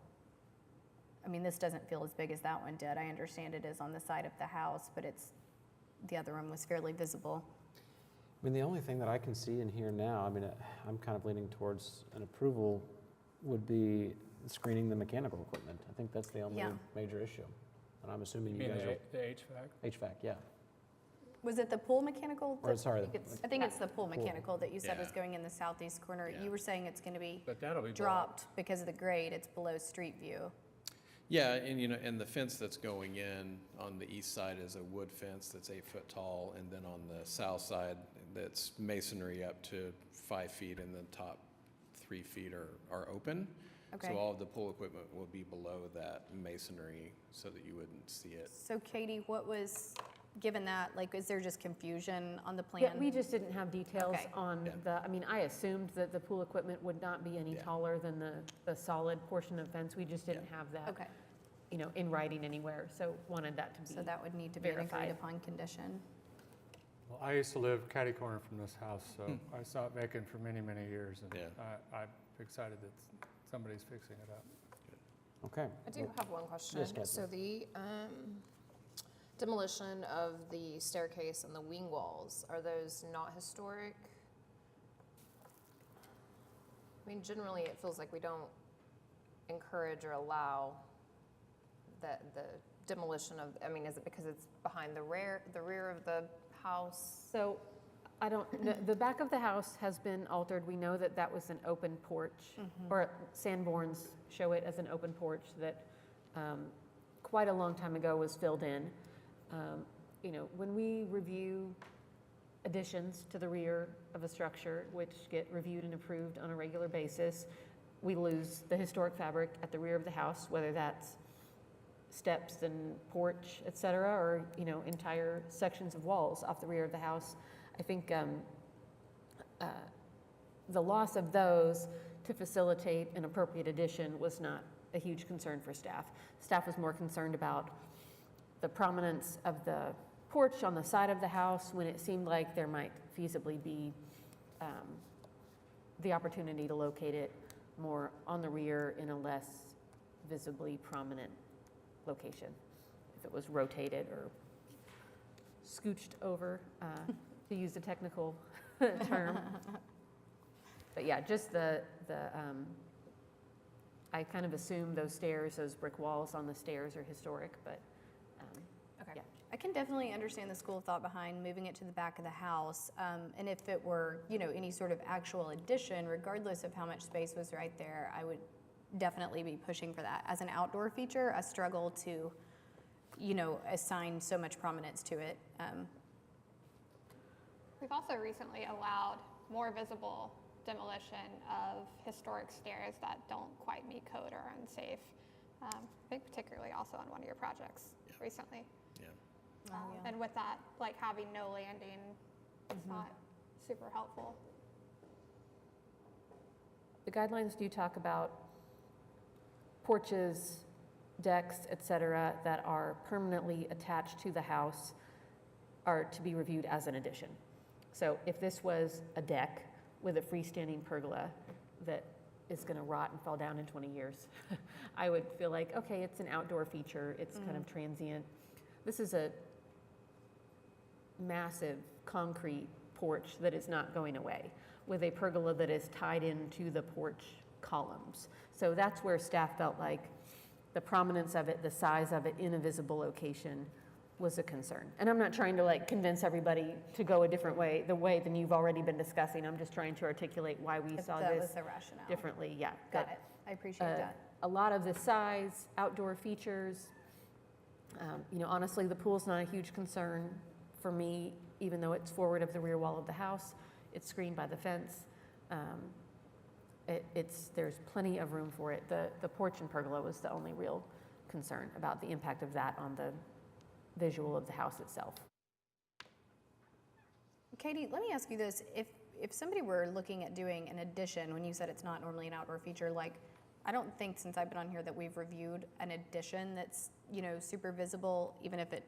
E: this doesn't feel as big as that one did. I understand it is on the side of the house, but the other one was fairly visible.
A: The only thing that I can see in here now, I'm kind of leaning towards an approval, would be screening the mechanical equipment. I think that's the only
E: Yeah.
A: major issue. And I'm assuming
D: You
A: you
D: mean
A: guys
D: the HVAC?
A: are, HVAC, yeah.
E: Was it the pool mechanical?
A: Or, sorry,
E: I think it's the pool mechanical that you said was
I: Yeah.
E: going in the southeast corner.
I: Yeah.
E: You were saying it's going to be
D: But that'll be
E: dropped because of the grade. It's below street view.
I: Yeah, and the fence that's going in on the east side is a wood fence that's 8 foot tall, and then on the south side, that's masonry up to 5 feet, and the top 3 feet are open.
E: Okay.
I: So all of the pool equipment will be below that masonry so that you wouldn't see it.
E: So Katie, what was, given that, is there just confusion on the plan?
C: Yeah, we just didn't have details
E: Okay.
C: on
I: Yeah.
C: I assumed that the pool equipment would not be any
I: Yeah.
C: taller than the solid portion of fence. We just didn't
I: Yeah.
C: have that,
E: Okay,
C: in writing anywhere, so wanted that to be.
E: so that would need to be an agreed
C: verified.
E: upon condition.
D: Well, I used to live catty corner from this house, so I saw it vacant for many, many years, and
I: Yeah.
D: I'm excited that somebody's fixing it up.
A: Okay.
K: I do have one question.
A: Yes, Catherine.
K: So the demolition of the staircase and the wing walls, are those not historic? Generally, it feels like we don't encourage or allow the demolition of, is it because it's behind the rear of the house?
C: So, the back of the house has been altered. We know that that was an open porch, or Sanborns show it as an open porch that quite a long time ago was filled in. When we review additions to the rear of a structure, which get reviewed and approved on a regular basis, we lose the historic fabric at the rear of the house, whether that's steps and porch, et cetera, or, entire sections of walls off the rear of the house. I think the loss of those to facilitate an appropriate addition was not a huge concern for staff. Staff was more concerned about the prominence of the porch on the side of the house when it seemed like there might feasibly be the opportunity to locate it more on the rear in a less visibly prominent location. If it was rotated or scooched over, to use a technical term. But yeah, just I kind of assume those stairs, those brick walls on the stairs are historic, but
E: Okay.
C: Yeah.
E: I can definitely understand the school of thought behind moving it to the back of the house. And if it were, any sort of actual addition, regardless of how much space was right there, I would definitely be pushing for that. As an outdoor feature, I struggle to, assign so much prominence to it.
J: We've also recently allowed more visible demolition of historic stairs that don't quite meet code or are unsafe. I think particularly also on one of your projects recently.
I: Yeah.
E: yeah.
J: And with that, like having no landing is not super helpful.
C: The guidelines do talk about porches, decks, et cetera, that are permanently attached to the house are to be reviewed as an addition. So if this was a deck with a freestanding pergola that is going to rot and fall down in 20 years, I would feel like, okay, it's an outdoor feature, it's kind of transient. This is a massive concrete porch that is not going away with a pergola that is tied into the porch columns. So that's where staff felt like the prominence of it, the size of it in a visible location was a concern. And I'm not trying to convince everybody to go a different way, the way than you've already been discussing. I'm just trying to articulate why we saw
E: That
C: this
E: was the rationale.
C: differently. Yeah.
E: Got
C: but,
E: it. I appreciate that.
C: a lot of the size, outdoor features, honestly, the pool's not a huge concern for me, even though it's forward of the rear wall of the house. It's screened by the fence. There's plenty of room for it. The porch and pergola was the only real concern about the impact of that on the visual of the house itself.
E: Katie, let me ask you this. If somebody were looking at doing an addition, when you said it's not normally an outdoor feature, I don't think since I've been on here that we've reviewed an addition that's, super visible, even if it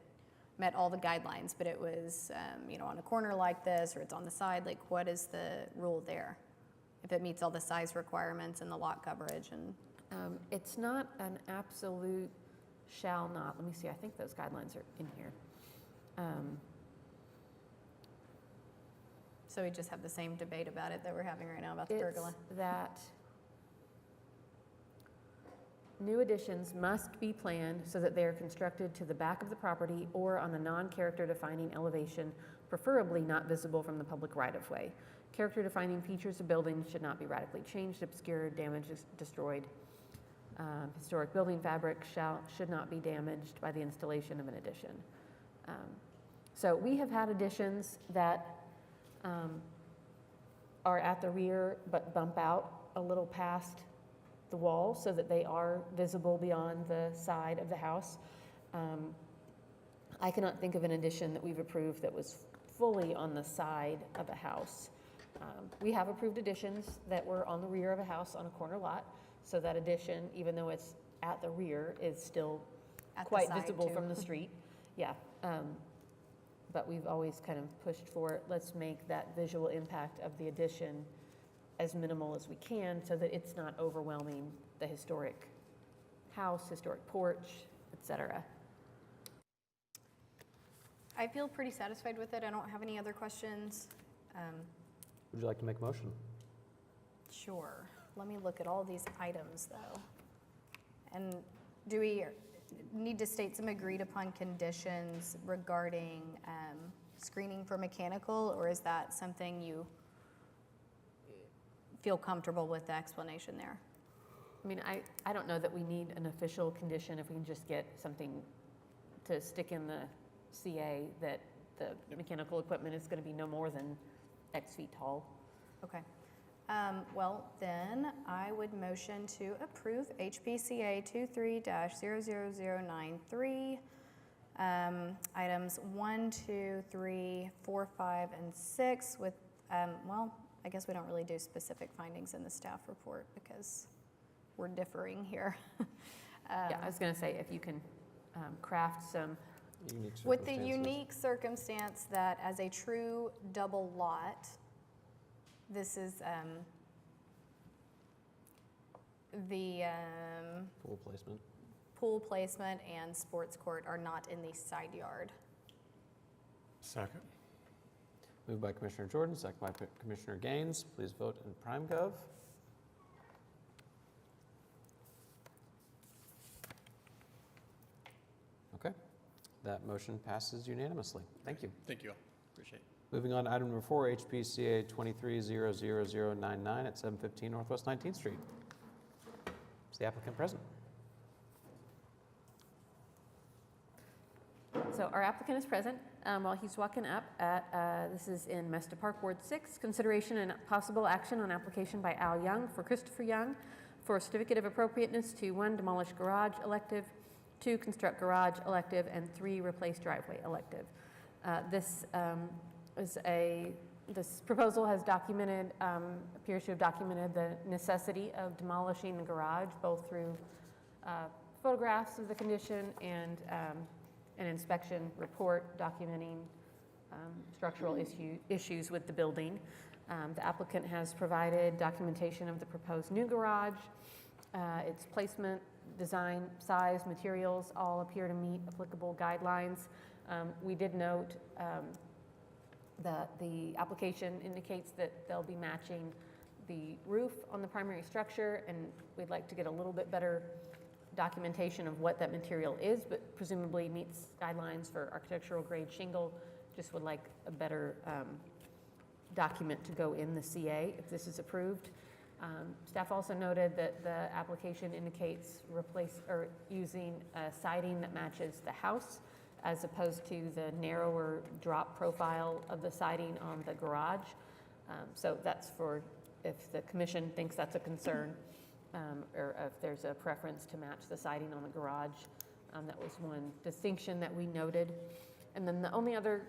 E: met all the guidelines, but it was, on a corner like this, or it's on the side. What is the rule there? If it meets all the size requirements and the lot coverage and.
C: It's not an absolute shall not. Let me see, I think those guidelines are in here.
E: So we just have the same debate about it that we're having right now about the pergola.
C: It's that new additions must be planned so that they are constructed to the back of the property or on a non-character defining elevation, preferably not visible from the public right-of-way. Character defining features of buildings should not be radically changed, obscured, damaged, destroyed. Historic building fabric should not be damaged by the installation of an addition. So we have had additions that are at the rear but bump out a little past the wall so that they are visible beyond the side of the house. I cannot think of an addition that we've approved that was fully on the side of a house. We have approved additions that were on the rear of a house on a corner lot, so that addition, even though it's at the rear, is still
E: At the
C: quite
E: side,
C: visible
E: too.
C: from the street. Yeah. But we've always kind of pushed for, let's make that visual impact of the addition as minimal as we can so that it's not overwhelming the historic house, historic porch, et cetera.
E: I feel pretty satisfied with it. I don't have any other questions.
A: Would you like to make a motion?
E: Sure. Let me look at all these items, though. And do we need to state some agreed upon conditions regarding screening for mechanical, or is that something you feel comfortable with the explanation there?
C: I mean, I don't know that we need an official condition if we can just get something to stick in the CA that the mechanical equipment is going to be no more than X feet tall.
E: Okay. Well, then I would motion to approve HPCA 23-00093, items 1, 2, 3, 4, 5, and 6 with, well, I guess we don't really do specific findings in the staff report because we're differing here.
C: Yeah, I was going to say, if you can craft some,
A: Unique
E: With the
A: circumstances.
E: unique circumstance that as a true double lot, this is the
A: Pool placement.
E: pool placement and sports court are not in the side yard.
D: Second.
A: Moved by Commissioner Jordan, second by Commissioner Gaines. Please vote in PrimeGov. Okay. That motion passes unanimously. Thank you.
I: Thank you all. Appreciate it.
A: Moving on to item number 4, HPCA 23-00099 at 715 Northwest 19th Street. Is the applicant present?
C: So our applicant is present. While he's walking up, this is in Mesta Park, Ward 6, consideration and possible action on application by Al Young for Christopher Young for a certificate of appropriateness to 1, demolish garage elective, 2, construct garage elective, and 3, replace driveway elective. This proposal has documented, appears to have documented the necessity of demolishing the garage, both through photographs of the condition and an inspection report documenting structural issues with the building. The applicant has provided documentation of the proposed new garage. Its placement, design, size, materials all appear to meet applicable guidelines. We did note that the application indicates that they'll be matching the roof on the primary structure, and we'd like to get a little bit better documentation of what that material is, but presumably meets guidelines for architectural grade shingle. Just would like a better document to go in the CA if this is approved. Staff also noted that the application indicates using siding that matches the house as opposed to the narrower drop profile of the siding on the garage. So that's for if the commission thinks that's a concern, or if there's a preference to match the siding on the garage. That was one distinction that we noted. And then the only other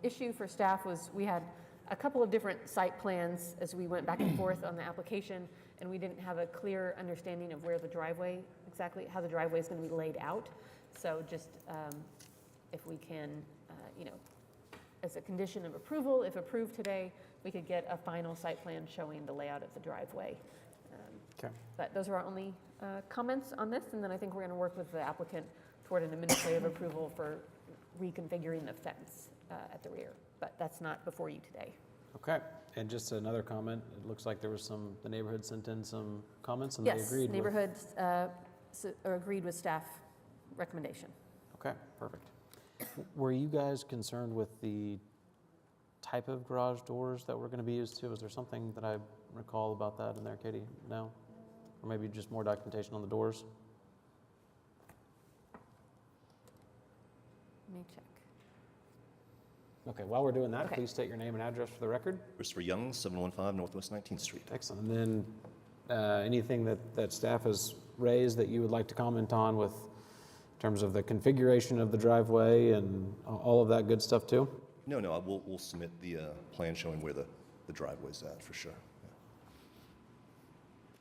C: issue for staff was we had a couple of different site plans as we went back and forth on the application, and we didn't have a clear understanding of where the driveway, exactly how the driveway is going to be laid out. So just if we can, as a condition of approval, if approved today, we could get a final site plan showing the layout of the driveway.
A: Okay.
C: But those are our only comments on this, and then I think we're going to work with the applicant toward an administrative approval for reconfiguring the fence at the rear. But that's not before you today.
A: Okay. And just another comment, it looks like there was the neighborhood sent in some comments and they
C: Yes,
A: agreed
C: neighborhood agreed with staff recommendation.
A: Okay, perfect. Were you guys concerned with the type of garage doors that were going to be used too? Was there something that I recall about that in there, Katie? No? Or maybe just more documentation on the doors?
C: Let me check.
A: Okay, while we're doing that,
C: Okay.
A: please state your name and address for the record.
L: Christopher Young, 715 Northwest 19th Street.
A: Excellent. And then anything that staff has raised that you would like to comment on with in terms of the configuration of the driveway and all of that good stuff too?
L: No, we'll submit the plan showing where the driveway's at for sure. Yeah.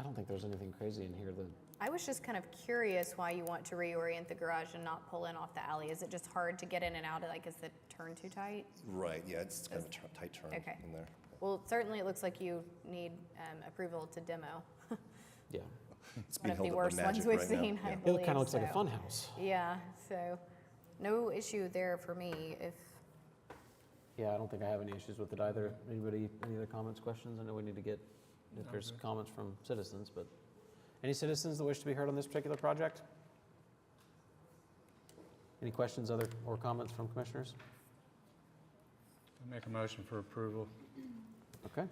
A: I don't think there's anything crazy in here that,
E: I was just kind of curious why you want to reorient the garage and not pull in off the alley. Is it just hard to get in and out? Like, is the turn too tight?
L: Right, yeah, it's kind of a tight turn
E: Okay.
L: in there.
E: Well, certainly it looks like you need approval to demo.
A: yeah.
L: It's
E: One
L: being
E: of the
L: held up
E: worst
L: by
E: ones
L: magic
E: we've
L: right now.
E: seen, I
L: Yeah.
A: It
E: believe.
A: kind of looks like a
E: so-
A: fun house.
E: Yeah, so no issue there for me.
A: Yeah, I don't think I have any issues with it either. Anybody, any other comments, questions? I know we need to get, if there's comments from citizens, but any citizens that wish to be heard on this particular project? Any questions or comments from commissioners?
D: I make a motion for approval.
A: Okay.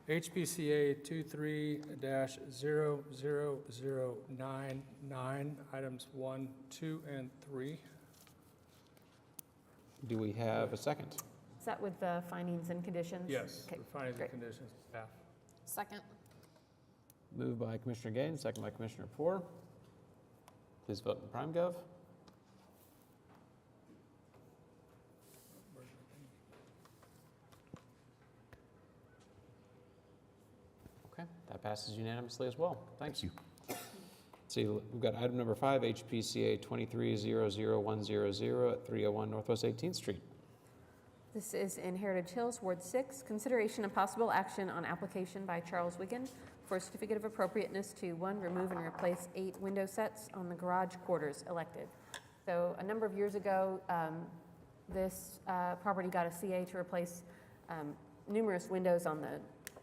B: HPCA 23-00099, items 1, 2, and 3.
A: Do we have a second?
C: Is that with the findings and conditions?
B: Yes,
C: Okay,
B: the findings
C: great.
B: and conditions, staff.
K: Second.
A: Moved by Commissioner Gaines, second by Commissioner Poore. Please vote in PrimeGov. Okay, that passes unanimously as well. Thanks.
L: Thank
A: See, we've got item number 5, HPCA 23-00100 at 301 Northwest 18th Street.
C: This is in Heritage Hills, Ward 6. Consideration and possible action on application by Charles Wiggin for a certificate of appropriateness to 1, remove and replace 8 window sets on the garage quarters elective. So a number of years ago, this property got a CA to replace numerous windows on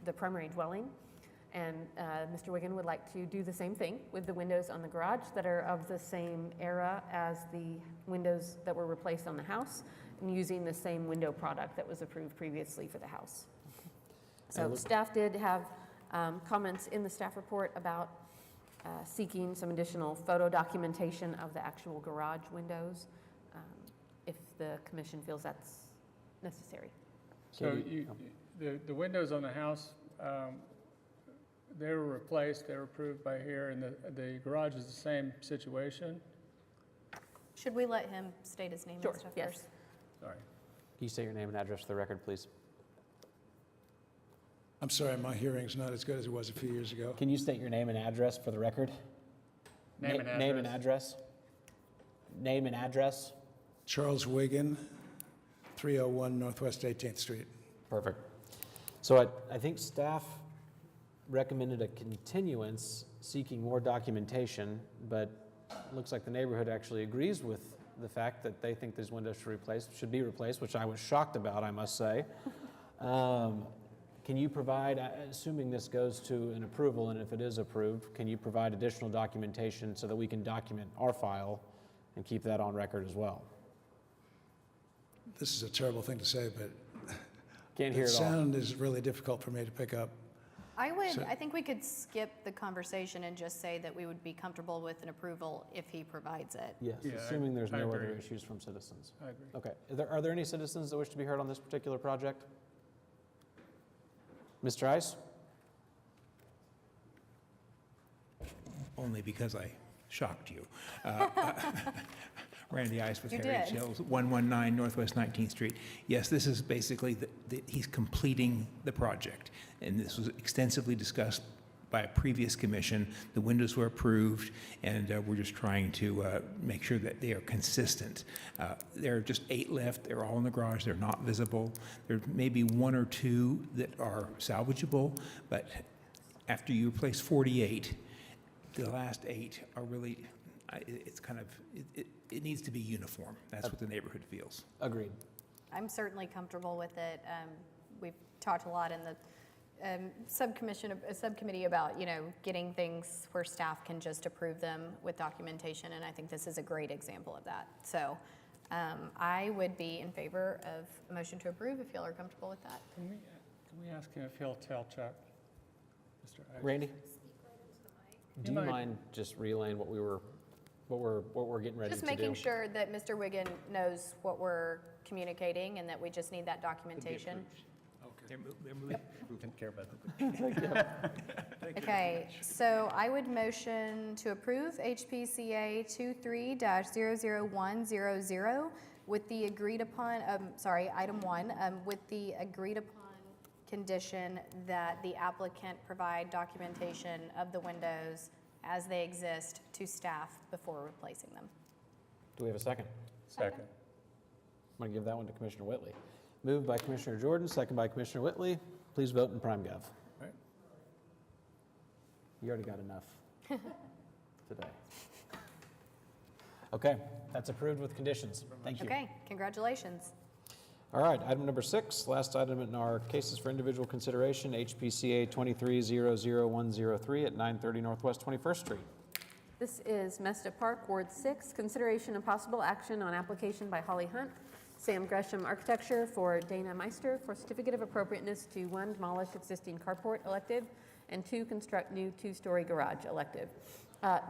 C: the primary dwelling. And Mr. Wiggin would like to do the same thing with the windows on the garage that are of the same era as the windows that were replaced on the house, and using the same window product that was approved previously for the house. So staff did have comments in the staff report about seeking some additional photo documentation of the actual garage windows, if the commission feels that's necessary.
D: So the windows on the house, they were replaced, they were approved by here, and the garage is the same situation?
E: Should we let him state his name
C: Sure,
E: and stuff
C: yes.
E: first?
D: Sorry.
A: Can you say your name and address for the record, please?
M: I'm sorry, my hearing's not as good as it was a few years ago.
A: Can you state your name and address for the record?
D: Name and
A: Name and address. Name and address.
M: Charles Wiggin, 301 Northwest 18th Street.
A: Perfect. So I think staff recommended a continuance seeking more documentation, but it looks like the neighborhood actually agrees with the fact that they think these windows should be replaced, which I was shocked about, I must say. Can you provide, assuming this goes to an approval, and if it is approved, can you provide additional documentation so that we can document our file and keep that on record as well?
M: This is a terrible thing to say, but
A: Can't hear
M: the
A: it all.
M: sound is really difficult for me to pick up.
E: I think we could skip the conversation and just say that we would be comfortable with an approval if he provides it.
A: Yes,
D: Yeah,
A: assuming there's
D: I
A: no
D: agree.
A: other issues from citizens.
D: I agree.
A: Okay, are there any citizens that wish to be heard on this particular project? Mr. Ice?
N: Only because I shocked you. Randy Ice with
E: You
N: Heritage
E: did.
N: Hills, 119 Northwest 19th Street. Yes, this is basically, he's completing the project, and this was extensively discussed by a previous commission. The windows were approved, and we're just trying to make sure that they are consistent. There are just 8 left. They're all in the garage. They're not visible. There may be 1 or 2 that are salvageable, but after you replace 48, the last 8 are really, it's kind of, it needs to be uniform. That's what the neighborhood feels.
A: Agreed.
E: I'm certainly comfortable with it. We've talked a lot in the subcommittee about, getting things where staff can just approve them with documentation, and I think this is a great example of that. So I would be in favor of a motion to approve if y'all are comfortable with that.
D: Can we ask him if he'll tell Chuck? Mr. Ice?
A: Randy? Do you
D: might-
A: mind just relaying what we're getting ready to
E: Just
A: do?
E: making sure that Mr. Wiggin knows what we're communicating and that we just need that documentation.
N: They're moving.
L: Didn't care about that.
E: Okay, so I would motion to approve HPCA 23-00100 with the agreed upon, item 1, with the agreed upon condition that the applicant provide documentation of the windows as they exist to staff before replacing them.
A: Do we have a second?
D: Second.
A: I'm going to give that one to Commissioner Whitley. Moved by Commissioner Jordan, second by Commissioner Whitley. Please vote in prime gov.
D: Right.
A: You already got enough today. Okay, that's approved with conditions. Thank you.
E: Okay, congratulations.
A: All right, item number 6, last item in our cases for individual consideration, HPCA 23-00103 at 930 Northwest 21st Street.
C: This is Mesta Park, Ward 6, consideration and possible action on application by Holly Hunt, Sam Gresham Architecture for Dana Meister for certificate of appropriateness to 1, demolish existing carport elective, and 2, construct new 2-story garage elective.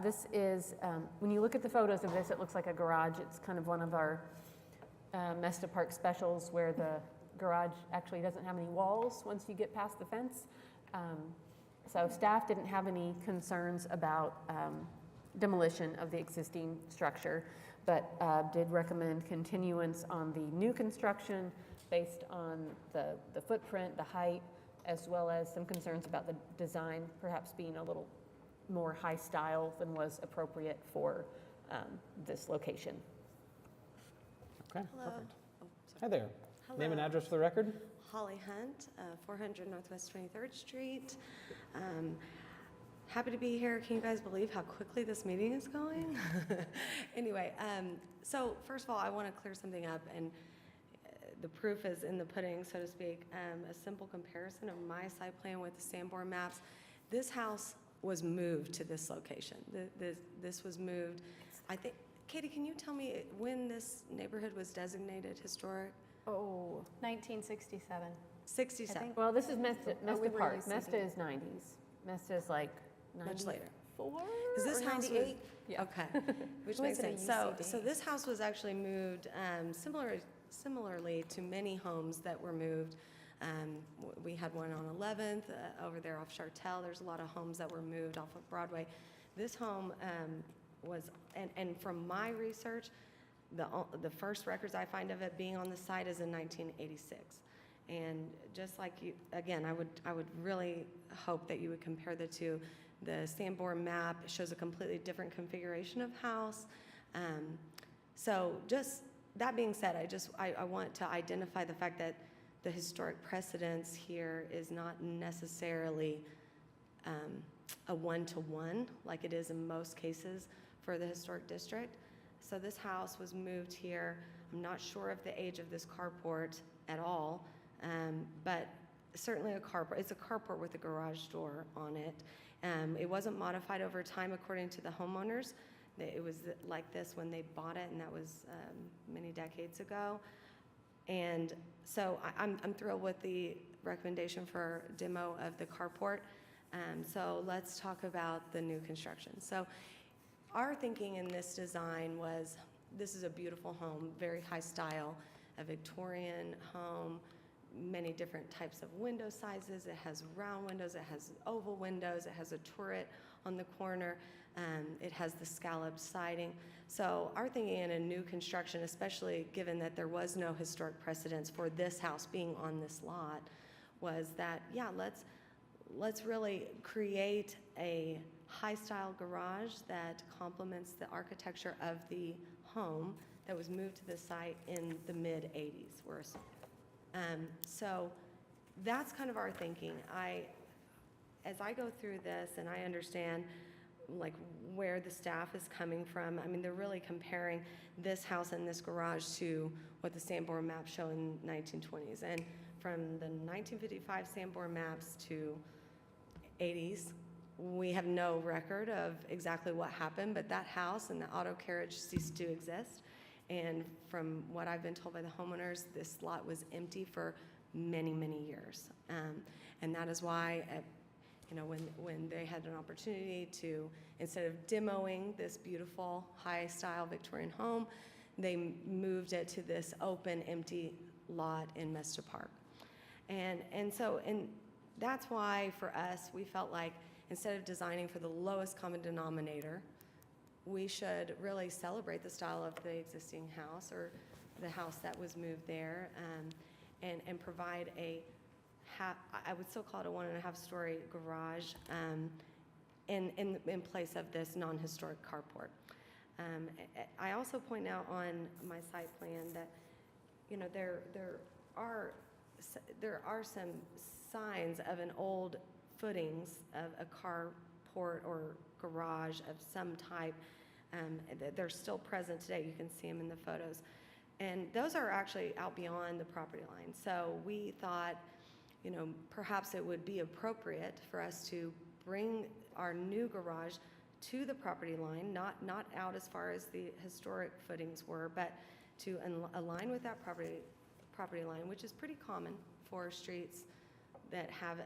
C: This is, when you look at the photos of this, it looks like a garage. It's kind of one of our Mesta Park specials where the garage actually doesn't have any walls once you get past the fence. So staff didn't have any concerns about demolition of the existing structure, but did recommend continuance on the new construction based on the footprint, the height, as well as some concerns about the design perhaps being a little more high style than was appropriate for this location.
A: Okay,
O: Hello.
A: perfect.
O: Oh,
A: Hi
O: sorry.
A: there. Name and
O: Hello.
A: address for the record?
O: Holly Hunt, 400 Northwest 23rd Street. Happy to be here. Can you guys believe how quickly this meeting is going? Anyway, so first of all, I want to clear something up, and the proof is in the pudding, so to speak. A simple comparison of my site plan with the Sanborn maps This house was moved to this location. This was moved, I think, Katie, can you tell me when this neighborhood was designated historic?
C: Oh,
E: 1967.
O: 67,
C: well, this is Mesta
E: we were
C: Park.
E: used to
C: Mesta
E: be-
C: is 90s. Mesta is like
O: much later.
C: 94
O: Is this
C: or
O: house was-
C: 98? Yeah.
O: Okay, which
E: Was
O: makes
E: it a
O: sense. So
E: UCD?
O: this house was actually moved similarly to many homes that were moved. We had one on 11th over there off Chartel. There's a lot of homes that were moved off of Broadway. This home was, and from my research, the first records I find of it being on the site is in 1986. And just like you, again, I would really hope that you would compare the two. The Sanborn map shows a completely different configuration of house. So just that being said, I want to identify the fact that the historic precedence here is not necessarily a one-to-one like it is in most cases for the historic district. So this house was moved here. I'm not sure of the age of this carport at all, but certainly a carport. It's a carport with a garage door on it. It wasn't modified over time according to the homeowners. It was like this when they bought it, and that was many decades ago. And so I'm thrilled with the recommendation for demo of the carport. So let's talk about the new construction. So our thinking in this design was, this is a beautiful home, very high style, a Victorian home, many different types of window sizes. It has round windows, it has oval windows, it has a turret on the corner, it has the scalloped siding. So our thinking in a new construction, especially given that there was no historic precedence for this house being on this lot, was that, yeah, let's really create a high-style garage that complements the architecture of the home that was moved to the site in the mid-'80s. So that's kind of our thinking. As I go through this and I understand like where the staff is coming from, I mean, they're really comparing this house and this garage to what the Sanborn maps show in 1920s. And from the 1955 Sanborn maps to 80s, we have no record of exactly what happened, but that house and the auto carriage ceased to exist. And from what I've been told by the homeowners, this lot was empty for many, many years. And that is why, when they had an opportunity to, instead of demoing this beautiful high-style Victorian home, they moved it to this open, empty lot in Mesta Park. And that's why, for us, we felt like instead of designing for the lowest common denominator, we should really celebrate the style of the existing house or the house that was moved there, and provide I would still call it a 1.5-story garage in place of this non-historic carport. I also point out on my site plan that there are some signs of an old footings of a carport or garage of some type. They're still present today. You can see them in the photos. And those are actually out beyond the property line. So we thought, perhaps it would be appropriate for us to bring our new garage to the property line, not out as far as the historic footings were, but to align with that property line, which is pretty common for streets that have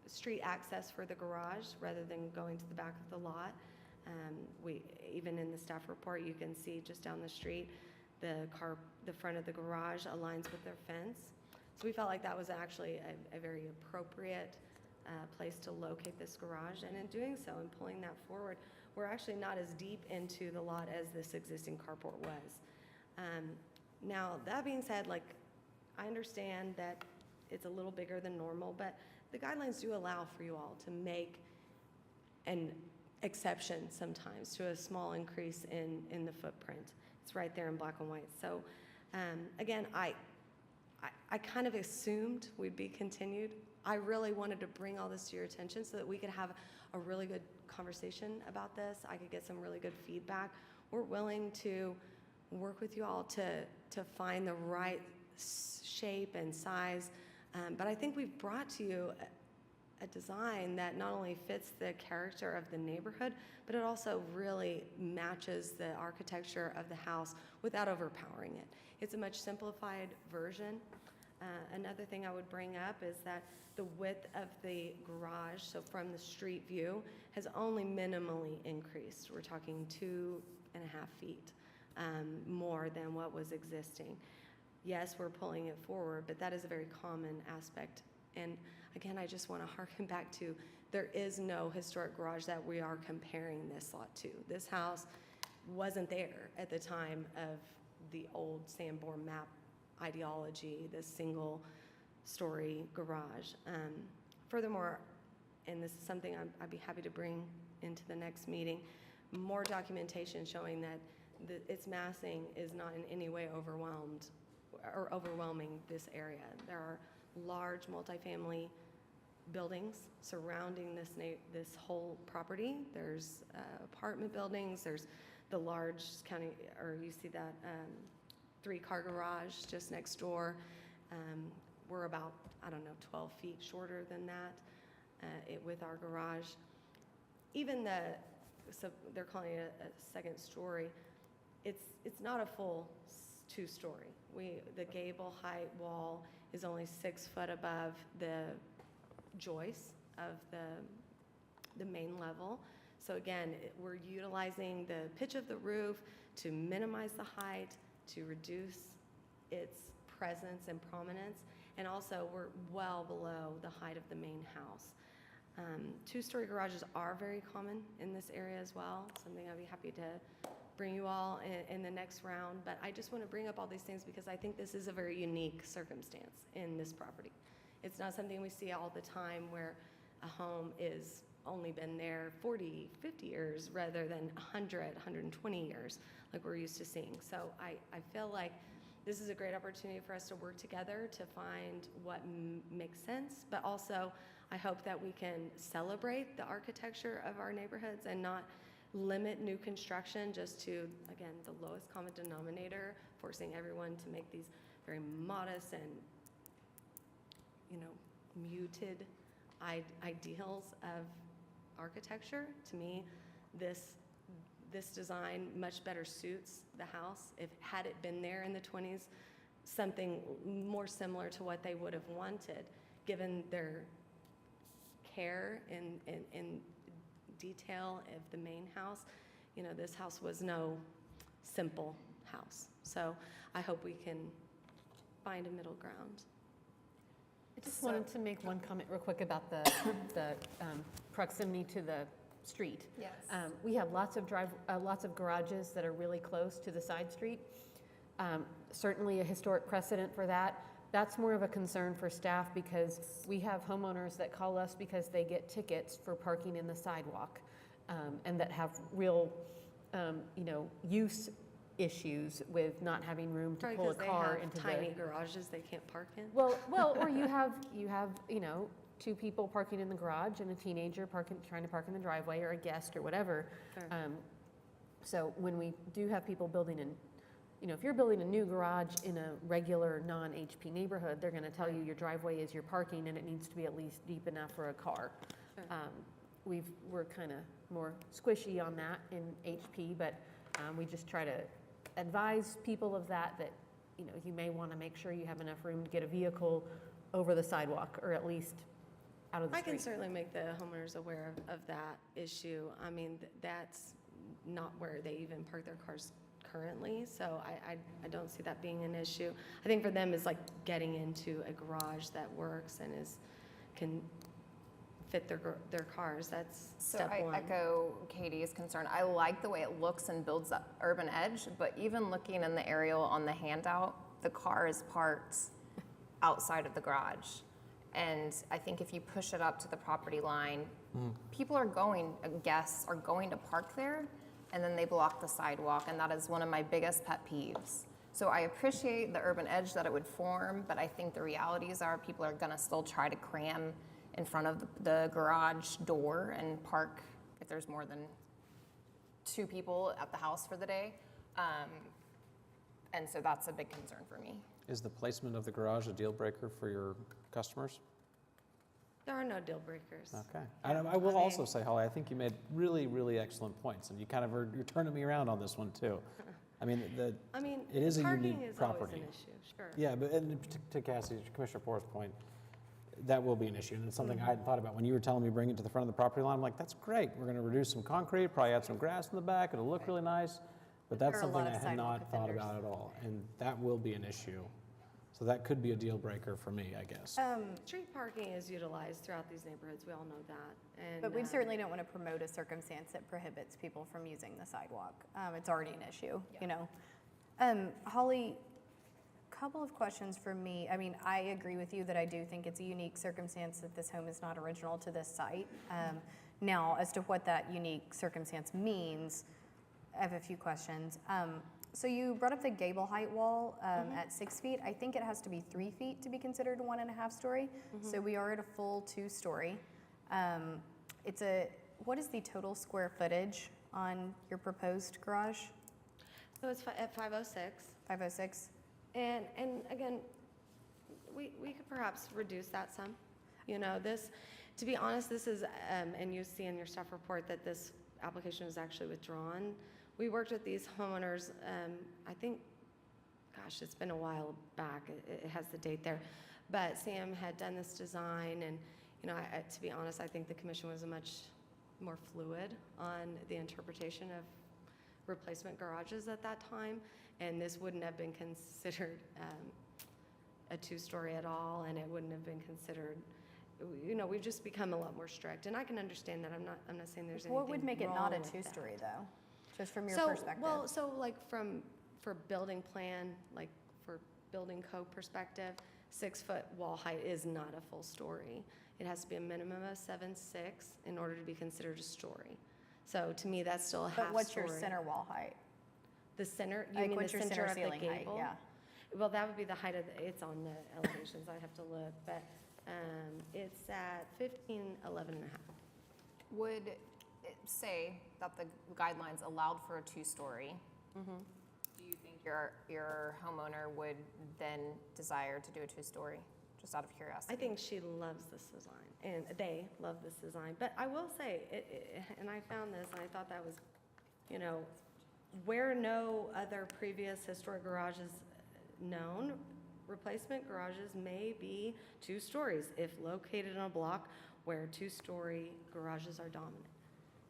O: street access for the garage rather than going to the back of the lot. Even in the staff report, you can see just down the street, the front of the garage aligns with their fence. So we felt like that was actually a very appropriate place to locate this garage. And in doing so, and pulling that forward, we're actually not as deep into the lot as this existing carport was. Now, that being said, I understand that it's a little bigger than normal, but the guidelines do allow for you all to make an exception sometimes to a small increase in the footprint. It's right there in black and white. So again, I kind of assumed we'd be continued. I really wanted to bring all this to your attention so that we could have a really good conversation about this. I could get some really good feedback. We're willing to work with you all to find the right shape and size. But I think we've brought to you a design that not only fits the character of the neighborhood, but it also really matches the architecture of the house without overpowering it. It's a much simplified version. Another thing I would bring up is that the width of the garage, so from the street view, has only minimally increased. We're talking 2.5 feet more than what was existing. Yes, we're pulling it forward, but that is a very common aspect. And again, I just want to harken back to, there is no historic garage that we are comparing this lot to. This house wasn't there at the time of the old Sanborn map ideology, this single-story garage. Furthermore, and this is something I'd be happy to bring into the next meeting, more documentation showing that its massing is not in any way overwhelming this area. There are large multifamily buildings surrounding this whole property. There's apartment buildings. There's the large county, or you see that 3-car garage just next door. We're about, 12 feet shorter than that with our garage. Even so they're calling it a second story. It's not a full 2-story. The gable height wall is only 6 foot above the joist of the main level. So again, we're utilizing the pitch of the roof to minimize the height, to reduce its presence and prominence, and also we're well below the height of the main house. 2-story garages are very common in this area as well, something I'd be happy to bring you all in the next round, but I just want to bring up all these things because I think this is a very unique circumstance in this property. It's not something we see all the time where a home is only been there 40, 50 years rather than 100, 120 years like we're used to seeing. So I feel like this is a great opportunity for us to work together to find what makes sense, but also I hope that we can celebrate the architecture of our neighborhoods and not limit new construction just to, again, the lowest common denominator, forcing everyone to make these very modest and, muted ideals of architecture. To me, this design much better suits the house. Had it been there in the 20s, something more similar to what they would have wanted, given their care in detail of the main house. This house was no simple house. So I hope we can find a middle ground.
C: I just wanted to make one comment real quick about the proximity to the street.
K: Yes.
C: We have lots of garages that are really close to the side street. Certainly a historic precedent for that. That's more of a concern for staff because we have homeowners that call us because they get tickets for parking in the sidewalk and that have real, use issues with not having room to pull a car into
O: tiny garages they can't park in.
C: Well, or you have 2 people parking in the garage and a teenager trying to park in the driveway, or a guest or whatever.
O: Sure.
C: So when we do have people building if you're building a new garage in a regular non-HP neighborhood, they're going to tell you your driveway is your parking and it needs to be at least deep enough for a car.
O: Sure.
C: We're kind of more squishy on that in HP, but we just try to advise people of that you may want to make sure you have enough room to get a vehicle over the sidewalk or at least out of the street.
O: I can certainly make the homeowners aware of that issue. I mean, that's not where they even park their cars currently, so I don't see that being an issue. I think for them is like getting into a garage that works and can fit their cars. That's step one.
K: I echo Katie's concern. I like the way it looks and builds up urban edge, but even looking in the aerial on the handout, the car is parked outside of the garage. And I think if you push it up to the property line, guests are going to park there, and then they block the sidewalk, and that is one of my biggest pet peeves. So I appreciate the urban edge that it would form, but I think the realities are people are gonna still try to cram in front of the garage door and park if there's more than 2 people at the house for the day. And so that's a big concern for me.
A: Is the placement of the garage a deal breaker for your customers?
O: There are no deal breakers.
A: Okay. And I will also say, Holly, I think you made really, really excellent points, and you kind of you're turning me around on this one too. I mean, it is a
O: parking
A: unique
O: is always
A: property.
O: an issue, sure.
A: Yeah, but and to Cassie, Commissioner Forrest's point, that will be an issue, and it's something I hadn't thought about. When you were telling me bring it to the front of the property line, I'm like, that's great. We're going to reduce some concrete, probably add some grass in the back. It'll look really nice. But
E: There
A: that's
E: are a
A: something
E: lot
A: I
E: of
A: had
E: sidewalk
A: not thought
E: offenders.
A: about at all, and that will be an issue. So that could be a deal breaker for me, I guess.
O: Street parking is utilized throughout these neighborhoods, we all know that. And,
E: But we certainly don't want to promote a circumstance that prohibits people from using the sidewalk. It's already an issue, you know. Holly, couple of questions for me. I mean, I agree with you that I do think it's a unique circumstance that this home is not original to this site. Now, as to what that unique circumstance means, I have a few questions. So you brought up the gable height wall at 6 feet. I think it has to be 3 feet to be considered 1.5 story. So we are at a full 2 story. What is the total square footage on your proposed garage?
O: So it's at 506.
E: 506?
O: And again, we could perhaps reduce that some. You know, this, to be honest, this is, and you see in your staff report that this application was actually withdrawn. We worked with these homeowners, I think, gosh, it's been a while back. It has the date there. But Sam had done this design, and, you know, to be honest, I think the commission was much more fluid on the interpretation of replacement garages at that time, and this wouldn't have been considered a 2-story at all, and it wouldn't have been considered, you know, we've just become a lot more strict, and I can understand that. I'm not saying there's anything
E: What would make it not a
O: wrong with that.
E: 2-story, though? Just from your
O: So,
E: perspective?
O: well, so like for building plan, like for building code perspective, 6-foot wall height is not a full story. It has to be a minimum of 7'6" in order to be considered a story. So to me, that's still a half story.
E: But what's your center wall height?
O: The center, you
E: Like,
O: mean the
E: what's your
O: center of the
E: ceiling height?
O: gable?
E: Yeah.
O: Well, that would be the height of, it's on the elevations, I'd have to look, but it's at 15, 11 and a half.
K: Would it say that the guidelines allowed for a 2-story? Do you think your homeowner would then desire to do a 2-story, just out of curiosity?
O: I think she loves this design, and they love this design. But I will say, and I found this, and I thought that was, you know, where no other previous historic garage is known, replacement garages may be 2 stories if located in a block where 2-story garages are dominant.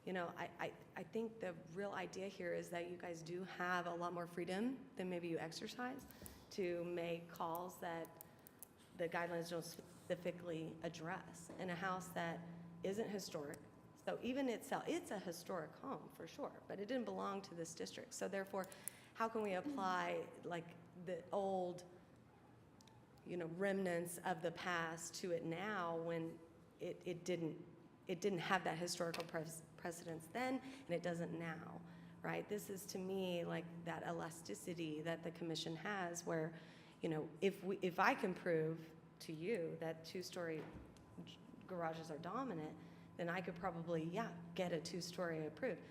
O: You know, I think the real idea here is that you guys do have a lot more freedom than maybe you exercise to make calls that the guidelines don't specifically address in a house that isn't historic. So even itself, it's a historic home for sure, but it didn't belong to this district. So therefore, how can we apply like the old, you know, remnants of the past to it now when it didn't have that historical precedence then, and it doesn't now, right? This is to me like that elasticity that the commission has where, you know, if I can prove to you that 2-story garages are dominant, then I could probably, get a 2-story approved.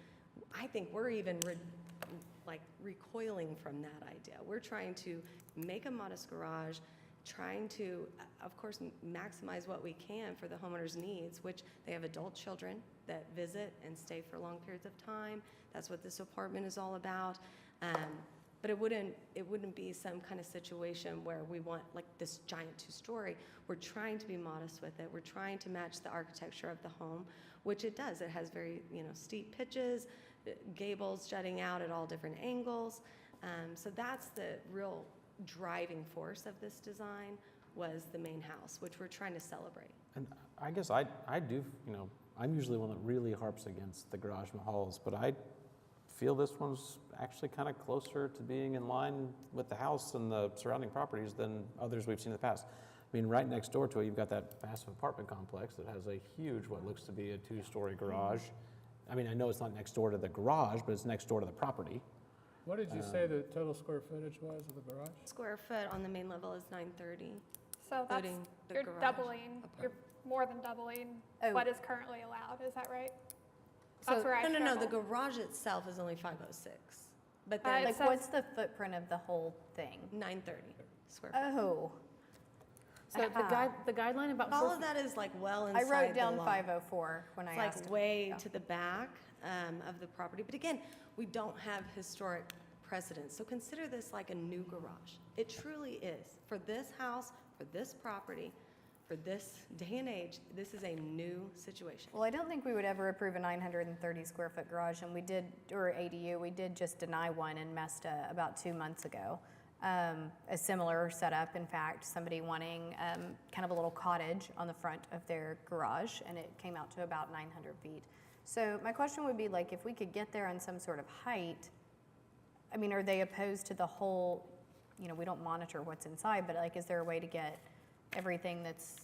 O: I think we're even recoiling from that idea. We're trying to make a modest garage, trying to, of course, maximize what we can for the homeowner's needs, which they have adult children that visit and stay for long periods of time. That's what this apartment is all about. But it wouldn't be some kind of situation where we want like this giant 2-story. We're trying to be modest with it. We're trying to match the architecture of the home, which it does. It has very, you know, steep pitches, gables jutting out at all different angles. So that's the real driving force of this design was the main house, which we're trying to celebrate.
A: And I guess I do, you know, I'm usually one that really harps against the garage mahalls, but I feel this one's actually kind of closer to being in line with the house and the surrounding properties than others we've seen in the past. I mean, right next door to it, you've got that massive apartment complex that has a huge, what looks to be a 2-story garage. I mean, I know it's not next door to the garage, but it's next door to the property.
D: What did you say the total square footage was of the garage?
O: Square foot on the main level is 930.
J: So that's,
O: Including the
J: you're
O: garage
J: doubling, you're more than doubling
E: Oh.
J: what is currently allowed, is that right?
E: So-
J: That's where I
O: No, the
J: struggle.
O: garage itself is only 506, but
J: It
O: then
E: Like,
J: says-
E: what's the footprint of the whole thing?
O: 930 square feet.
E: Oh.
C: So the guideline about
O: All of that is like well
E: I
O: inside
E: wrote
O: the
E: down
O: law.
E: 504 when I
O: It's
E: asked.
O: like way
E: Yeah.
O: to the back of the property. But again, we don't have historic precedents. So consider this like a new garage. It truly is. For this house, for this property, for this day and age, this is a new situation.
E: Well, I don't think we would ever approve a 930 square foot garage, and we did, or ADU, we did just deny one in Mesta about 2 months ago. A similar setup, in fact, somebody wanting kind of a little cottage on the front of their garage, and it came out to about 900 feet. So my question would be like, if we could get there on some sort of height, I mean, are they opposed to the whole, you know, we don't monitor what's inside, but like, is there a way to get everything that's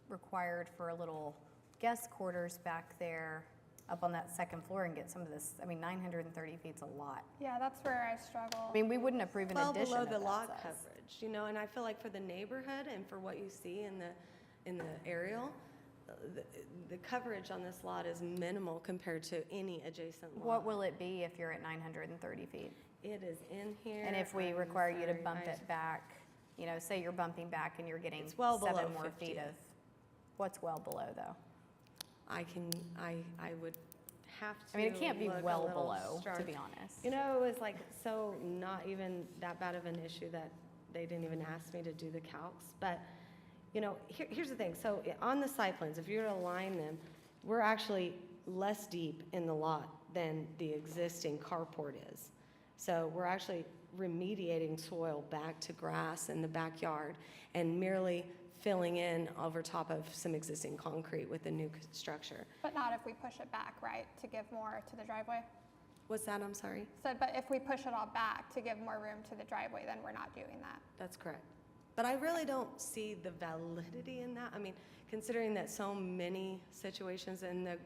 E: required for a little guest quarters back there up on that second floor and get some of this? I mean, 930 feet's a lot.
J: Yeah, that's where I struggle.
E: I mean, we wouldn't approve an
O: Well
E: addition
O: below
E: of
O: the
E: that
O: lot
E: size.
O: coverage, you know, and I feel like for the neighborhood and for what you see in the aerial, the coverage on this lot is minimal compared to any adjacent lot.
E: What will it be if you're at 930 feet?
O: It is in here.
E: And if we
O: I'm
E: require you to
O: sorry,
E: bump it back, you know, say you're bumping back and you're getting
O: It's well
E: 7
O: below
E: more
O: 50.
E: feet of, what's well below though?
O: I would have to.
E: I mean, it can't be
O: look a
E: well
O: little
E: below, to
O: strong.
E: be honest.
O: You know, it was like so not even that bad of an issue that they didn't even ask me to do the calcs. But, you know, here's the thing. So on the site plans, if you were to align them, we're actually less deep in the lot than the existing carport is. So we're actually remediating soil back to grass in the backyard and merely filling in over top of some existing concrete with a new structure.
J: But not if we push it back, right, to give more to the driveway?
O: What's that? I'm sorry?
J: So, but if we push it all back to give more room to the driveway, then we're not doing that.
O: That's correct. But I really don't see the validity in that. I mean, considering that so many situations in the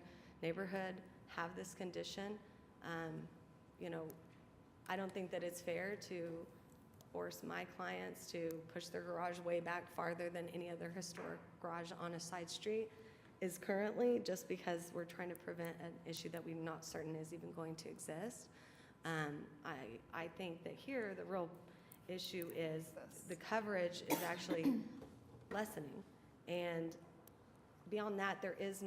O: neighborhood have this condition, you know, I don't think that it's fair to force my clients to push their garage way back farther than any other historic garage on a side street is currently, just because we're trying to prevent an issue that we're not certain is even going to exist. I think that here the real issue is the coverage is actually lessening, and beyond that there is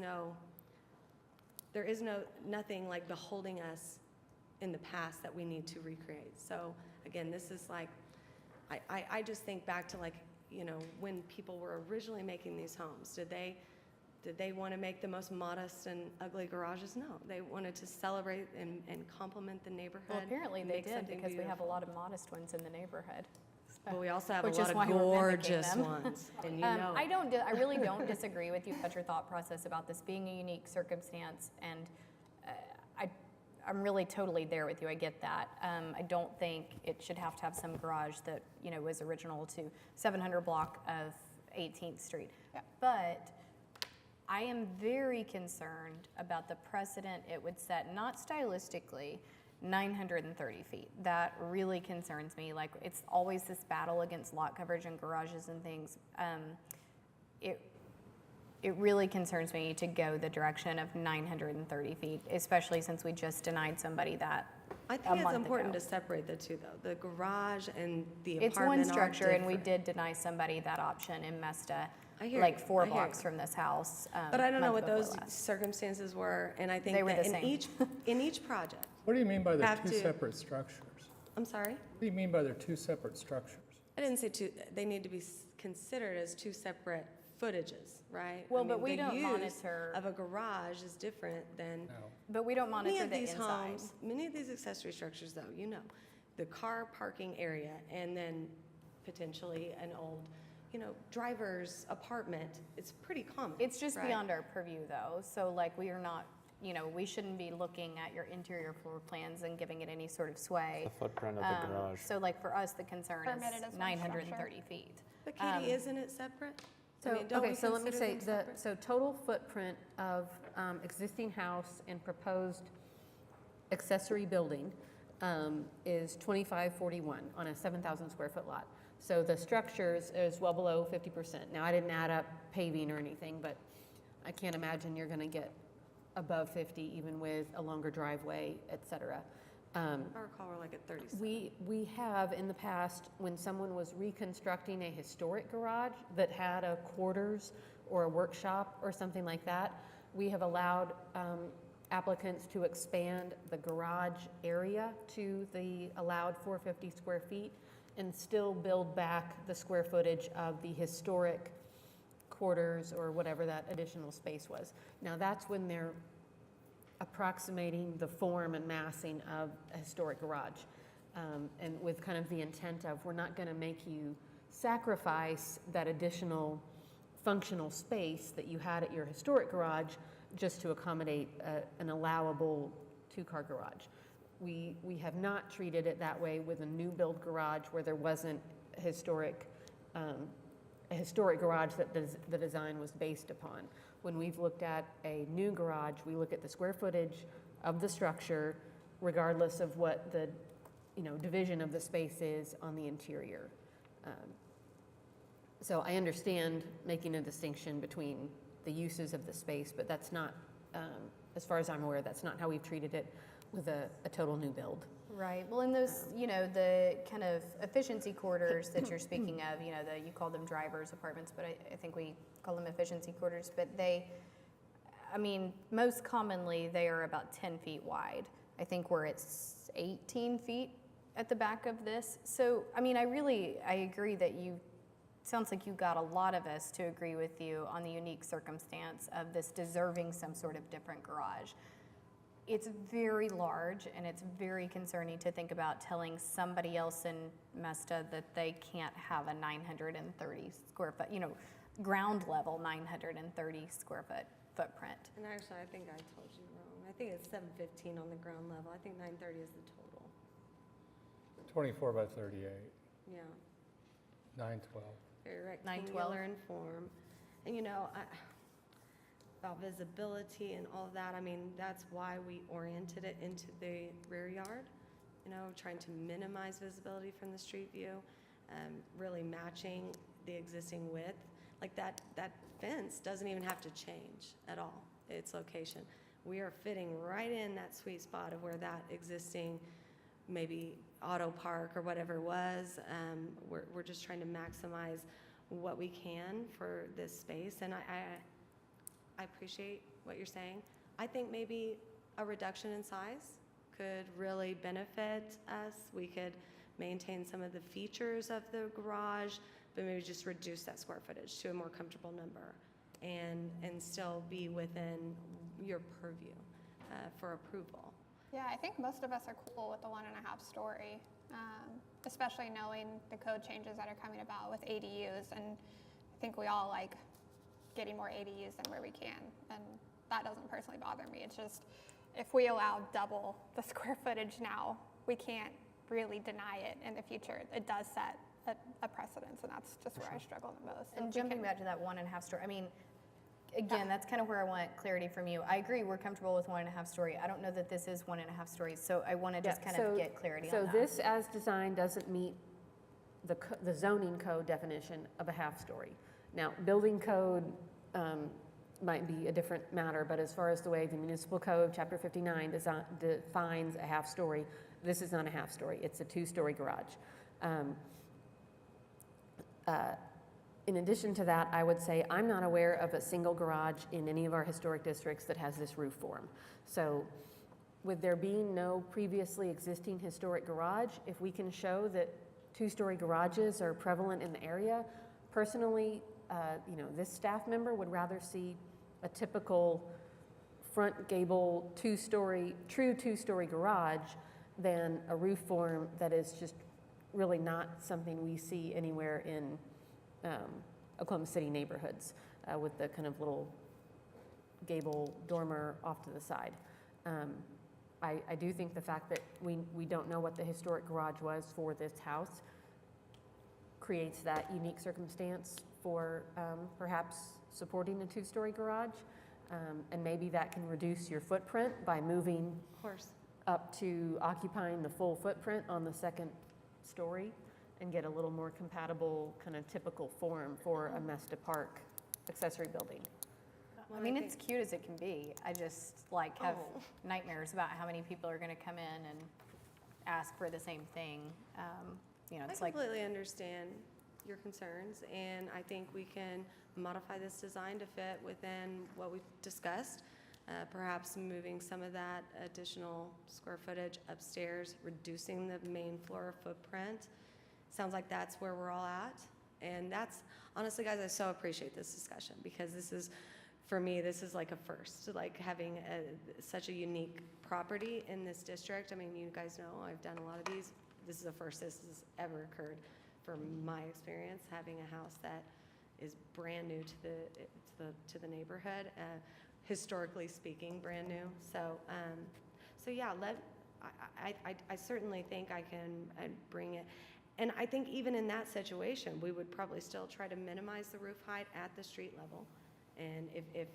O: nothing like beholding us in the past that we need to recreate. So again, this is like, I just think back to like, you know, when people were originally making these homes, did they want to make the most modest and ugly garages? No, they wanted to celebrate and complement the neighborhood.
E: Well, apparently
O: and
E: they
O: make
E: did,
O: something
E: because we have a
O: beautiful.
E: lot of modest ones in the neighborhood.
O: But we also have a
E: Which
O: lot
E: is
O: of
E: why we're mimicking
O: gorgeous
E: them.
O: ones, and you know it.
E: I really don't disagree with you about your thought process about this being a unique circumstance, and I'm really totally there with you. I get that. I don't think it should have to have some garage that, you know, was original to 700 block of 18th Street.
J: Yeah.
E: But I am very concerned about the precedent it would set, not stylistically, 930 feet. That really concerns me. Like, it's always this battle against lot coverage and garages and things. It really concerns me to go the direction of 930 feet, especially since we just denied somebody that
O: I
E: a
O: think it's
E: month
O: important
E: ago.
O: to separate the two, though. The garage and the
E: It's
O: apartment
E: one
O: are
E: structure, and we
O: different.
E: did deny somebody that option in Mesta,
O: I hear
E: like
O: you.
E: 4
O: I hear
E: blocks
O: you.
E: from this house.
O: But I don't know
E: month
O: what those
E: before last.
O: circumstances were, and I think
E: They were
O: that
E: the
O: in
E: same.
O: each project,
D: What do you mean by they're
O: Have
D: two
O: to-
D: separate structures?
O: I'm sorry?
D: What do you mean by they're two separate structures?
O: I didn't say two, they need to be considered as two separate footages, right?
E: Well,
O: I
E: but
O: mean,
E: we
O: the
E: don't
O: use
E: monitor-
O: of a garage is different than
D: No.
E: But we don't
O: many
E: monitor
O: of
E: the
O: these
E: inside.
O: homes, many of these accessory structures, though, you know, the car parking area and then potentially an old, you know, driver's apartment. It's pretty common.
E: It's just
O: right?
E: beyond our purview, though. So, like, we are not, you know, we shouldn't be looking at your interior floor plans and giving it any sort of sway.
A: The footprint of the garage.
E: So, like, for us, the concern
J: Permitted
E: is
J: as one
E: 930 feet.
O: But Katie, isn't it separate? I
C: So,
O: mean, don't
C: okay,
O: we
C: so let me
O: consider
C: say,
O: them separate?
C: so total footprint of existing house and proposed accessory building is 2541 on a 7,000 square foot lot. So the structures is well below 50%. Now, I didn't add up paving or anything, but I can't imagine you're gonna get above 50 even with a longer driveway, et cetera.
O: I recall we're like at 37.
C: We have in the past, when someone was reconstructing a historic garage that had a quarters or a workshop or something like that, we have allowed applicants to expand the garage area to the allowed 450 square feet and still build back the square footage of the historic quarters or whatever that additional space was. Now that's when they're approximating the form and massing of a historic garage. And with kind of the intent of, we're not gonna make you sacrifice that additional functional space that you had at your historic garage just to accommodate an allowable two-car garage. We have not treated it that way with a new build garage where there wasn't a historic garage that the design was based upon. When we've looked at a new garage, we look at the square footage of the structure regardless of what the division of the space is on the interior. So I understand making a distinction between the uses of the space, but that's not, as far as I'm aware, that's not how we've treated it with a total new build.
E: Right. Well, in those, the kind of efficiency quarters that you're speaking of, you call them drivers' apartments, but I think we call them efficiency quarters. But most commonly they are about 10 feet wide. I think we're at 18 feet at the back of this. So, I agree that sounds like you got a lot of us to agree with you on the unique circumstance of this deserving some sort of different garage. It's very large, and it's very concerning to think about telling somebody else in Mesta that they can't have a 930 square foot, ground level 930 square foot footprint.
O: And actually, I think I told you wrong. I think it's 715 on the ground level. I think 930 is the total.
B: 24 by 38,
O: Yeah.
B: 912.
O: Very
E: 912.
O: rectangular in form. And about visibility and all of that, that's why we oriented it into the rear yard, trying to minimize visibility from the street view, really matching the existing width. Like that fence doesn't even have to change at all, its location. We are fitting right in that sweet spot of where that existing maybe auto park or whatever it was. We're just trying to maximize what we can for this space. And I appreciate what you're saying. I think maybe a reduction in size could really benefit us. We could maintain some of the features of the garage, but maybe just reduce that square footage to a more comfortable number and still be within your purview for approval.
J: Yeah, I think most of us are cool with the 1.5 story, especially knowing the code changes that are coming about with ADUs. And I think we all like getting more ADUs than where we can. And that doesn't personally bother me. It's just, if we allow double the square footage now, we can't really deny it in the future. It does set a precedence, and that's just where I struggle the most.
E: And jumping back to that 1.5 story, again, that's kind of where I want clarity from you. I agree, we're comfortable with 1.5 story. I don't know that this is 1.5 stories, so I want to just kind of get clarity on that.
C: So this as designed doesn't meet the zoning code definition of a half story. Now, building code might be a different matter, but as far as the way the municipal code, chapter 59, defines a half story, this is not a half story, it's a 2-story garage. In addition to that, I would say I'm not aware of a single garage in any of our historic districts that has this roof form. So with there being no previously existing historic garage, if we can show that 2-story garages are prevalent in the area, personally, this staff member would rather see a typical front gable true 2-story garage than a roof form that is just really not something we see anywhere in Oklahoma City neighborhoods with the kind of little gable dormer off to the side. I do think the fact that we don't know what the historic garage was for this house creates that unique circumstance for perhaps supporting a 2-story garage. And maybe that can reduce your footprint by moving up to occupying the full footprint on the second story and get a little more compatible kind of typical form for a Mesta Park accessory building.
E: It's cute as it can be. I just have nightmares about how many people are going to come in and ask for the same thing. You know,
O: I
E: it's like,
O: completely understand your concerns, and I think we can modify this design to fit within what we've discussed. Perhaps moving some of that additional square footage upstairs, reducing the main floor footprint. Sounds like that's where we're all at. And that's, honestly, guys, I so appreciate this discussion, because this is, for me, this is like a first, like having such a unique property in this district. I mean, you guys know I've done a lot of these. This is the first this has ever occurred from my experience, having a house that is brand new to the neighborhood, historically speaking, brand new. So, yeah, I certainly think I can bring it. And I think even in that situation, we would probably still try to minimize the roof height at the street level. And if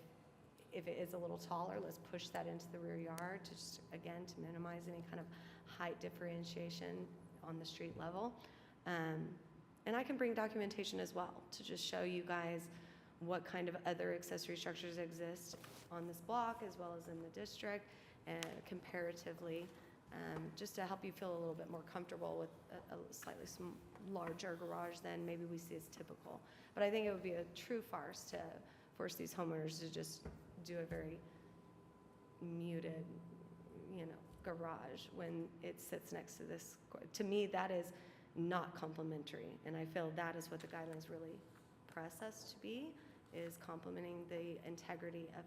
O: it is a little taller, let's push that into the rear yard to just, again, to minimize any kind of height differentiation on the street level. And I can bring documentation as well to just show you guys what kind of other accessory structures exist on this block as well as in the district, comparatively, just to help you feel a little bit more comfortable with a slightly larger garage than maybe we see as typical. But I think it would be a true farce to force these homeowners to just do a very muted, garage when it sits next to this. To me, that is not complimentary, and I feel that is what the guidelines really press us to be, is complementing the integrity of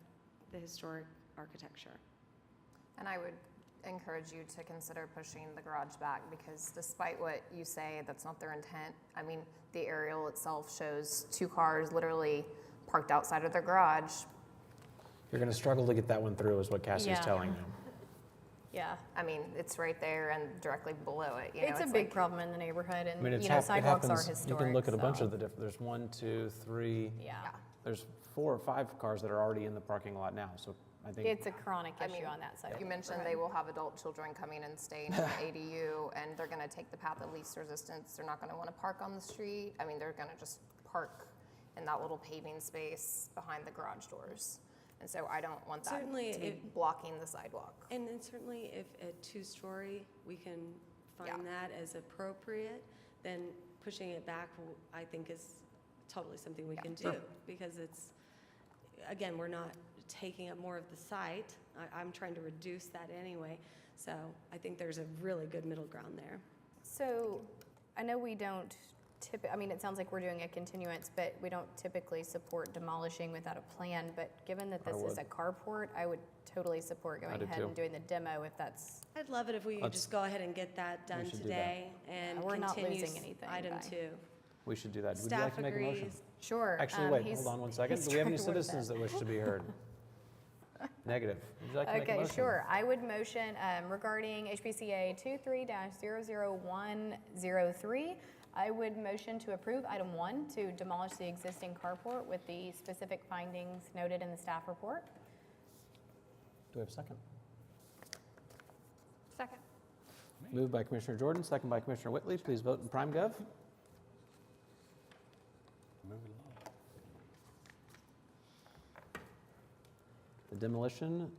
O: the historic architecture.
K: And I would encourage you to consider pushing the garage back, because despite what you say, that's not their intent. I mean, the aerial itself shows 2 cars literally parked outside of their garage.
A: You're going to struggle to get that one through, is what Cassie's
E: Yeah.
A: telling you.
E: yeah,
K: I mean, it's right there and directly below it. You know,
E: it's a big problem in the neighborhood, and,
A: I mean,
E: you know,
A: it
E: sidewalks are
A: happens,
E: historic.
A: you can look at a bunch
E: so-
A: of the different, there's 1, 2, 3,
E: Yeah,
A: there's 4 or 5 cars that are already in the parking lot now, so I think.
E: it's a chronic
K: I
E: issue
K: mean,
E: on that side.
K: You mentioned they will have adult children coming and staying in the ADU, and they're going to take the path of least resistance. They're not going to want to park on the street. I mean, they're going to just park in that little paving space behind the garage doors. And so I don't want that
O: Certainly,
K: to be blocking the sidewalk.
O: And then certainly if a 2-story, we can find that as appropriate, then pushing it back, I think, is totally something we can do. Because it's, again, we're not taking up more of the site. I'm trying to reduce that anyway. So I think there's a really good middle ground there.
E: So I know we don't I mean, it sounds like we're doing a continuance, but we don't typically support demolishing without a plan. But given that this is a carport, I would totally support going ahead and doing the demo if that's.
O: I'd love it if we could just go ahead and get that done
A: should do
O: today and
E: We're not
O: continue
E: losing anything
O: item
E: by-
O: 2.
A: We should do that. Would you
O: Staff
A: like to make a motion?
O: agrees.
E: Sure.
A: Actually, wait,
E: he's-
A: hold on one second.
E: he's
A: Do we have any
E: trying to work
A: citizens
E: that.
A: that wish to be heard? Negative. Would you like to make a
E: Okay,
A: motion?
E: sure. I would motion regarding HPCA 23-00103. I would motion to approve item 1 to demolish the existing carport with the specific findings noted in the staff report.
A: Do we have a second?
J: Second.
A: Moved by Commissioner Jordan, second by Commissioner Whitley. Please vote in Prime Gov. The demolition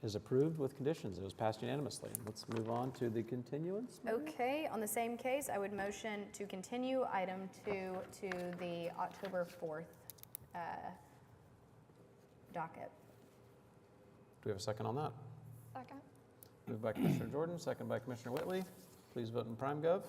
A: is approved with conditions. It was passed unanimously. Let's move on to the continuance.
E: Okay, on the same case, I would motion to continue item 2 to the October 4th docket.
A: Do we have a second on that?
J: Second.
A: Moved by Commissioner Jordan, second by Commissioner Whitley. Please vote in Prime Gov.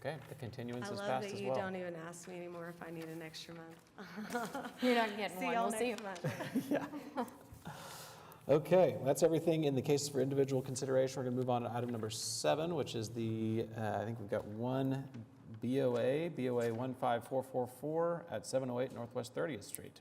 A: Okay, the continuance
O: I
A: is
O: love
A: passed
O: that
A: as
O: you
A: well.
O: don't even ask me anymore if I need an extra month.
E: You're not getting
O: See
E: one.
O: y'all
E: We'll see you.
O: next month.
A: Okay, that's everything in the cases for individual consideration. We're going to move on to item number 7, which is the, I think we've got one BOA 15444 at 708 Northwest 30th Street.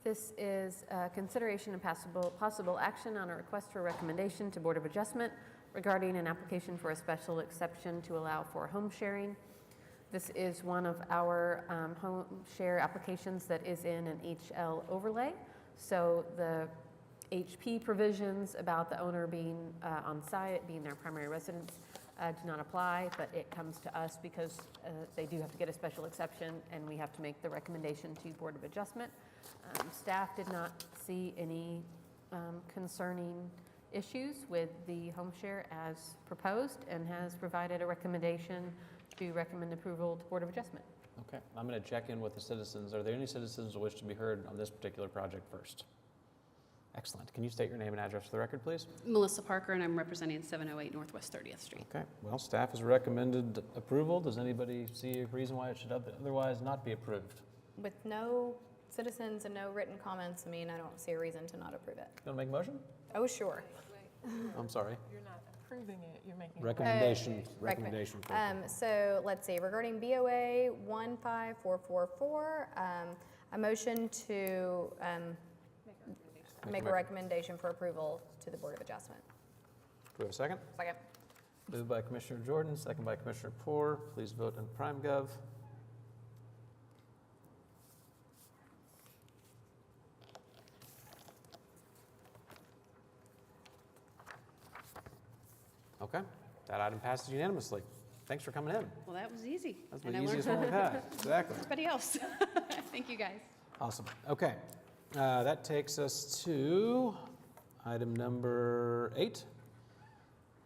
C: This is consideration and possible action on a request for recommendation to Board of Adjustment regarding an application for a special exception to allow for home sharing. This is one of our home share applications that is in an HL overlay. So the HP provisions about the owner being on site, being their primary residence, do not apply, but it comes to us because they do have to get a special exception, and we have to make the recommendation to Board of Adjustment. Staff did not see any concerning issues with the home share as proposed and has provided a recommendation to recommend approval to Board of Adjustment.
A: Okay, I'm going to check in with the citizens. Are there any citizens who wish to be heard on this particular project first? Excellent. Can you state your name and address for the record, please?
P: Melissa Parker, and I'm representing 708 Northwest 30th Street.
A: Okay, well, staff has recommended approval. Does anybody see a reason why it should otherwise not be approved?
E: With no citizens and no written comments, I mean, I don't see a reason to not approve it.
A: You want to make a motion?
E: Oh, sure.
A: I'm sorry.
K: You're not approving it, you're making.
A: Recommendation.
E: Recommend.
A: Recommendation.
E: So let's see, regarding BOA 15444, a motion to make a recommendation for approval to the Board of Adjustment.
A: Do we have a second?
E: Second.
A: Moved by Commissioner Jordan, second by Commissioner Poore. Please vote in PrimeGov. Okay, that item passes unanimously. Thanks for coming in.
P: Well, that was easy.
A: That's
P: And
A: the
P: I learned
A: easiest one we've had. Exactly.
P: Everybody else. Thank you, guys.
A: Awesome. Okay, that takes us to item number 8.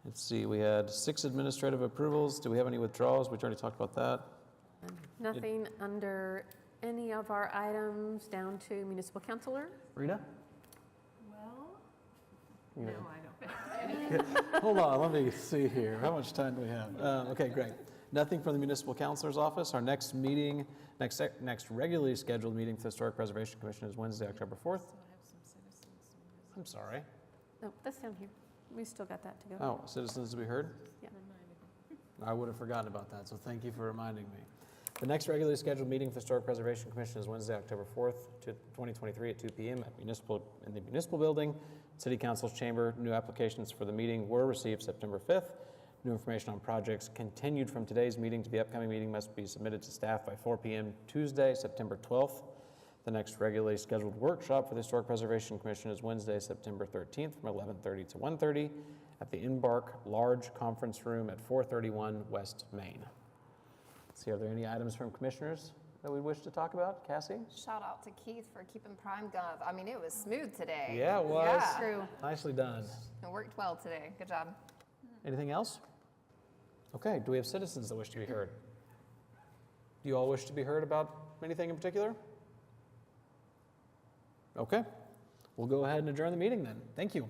A: Let's see, we had 6 administrative approvals. Do we have any withdrawals? We already talked about that.
C: Nothing under any of our items down to municipal councilor.
A: Rita?
K: Well,
A: You
K: no,
A: know.
K: I don't.
A: Hold on, let me see here. How much time do we have? Okay, great. Nothing from the municipal counselor's office. Our next meeting, next regularly scheduled meeting for the Historic Preservation Commission is Wednesday, October 4th. I'm sorry.
C: No, that's down here. We still got that to go.
A: Oh, citizens to be heard?
C: Yeah.
A: I would have forgotten about that, so thank you for reminding me. The next regularly scheduled meeting for the Historic Preservation Commission is Wednesday, October 4th, 2023 at 2 p.m. in the Municipal Building, City Council's Chamber. New applications for the meeting were received September 5th. New information on projects continued from today's meeting to the upcoming meeting must be submitted to staff by 4 p.m. Tuesday, September 12th. The next regularly scheduled workshop for the Historic Preservation Commission is Wednesday, September 13th from 11:30 to 1:30 at the Embark Large Conference Room at 431 West Main. Let's see, are there any items from commissioners that we wish to talk about? Cassie?
K: Shout out to Keith for keeping PrimeGov. I mean, it was smooth today.
A: Yeah, it was.
K: Yeah.
E: True.
A: Nicely done.
K: It worked well today. Good job.
A: Anything else? Okay, do we have citizens that wish to be heard? Do you all wish to be heard about anything in particular? Okay, we'll go ahead and adjourn the meeting then. Thank you.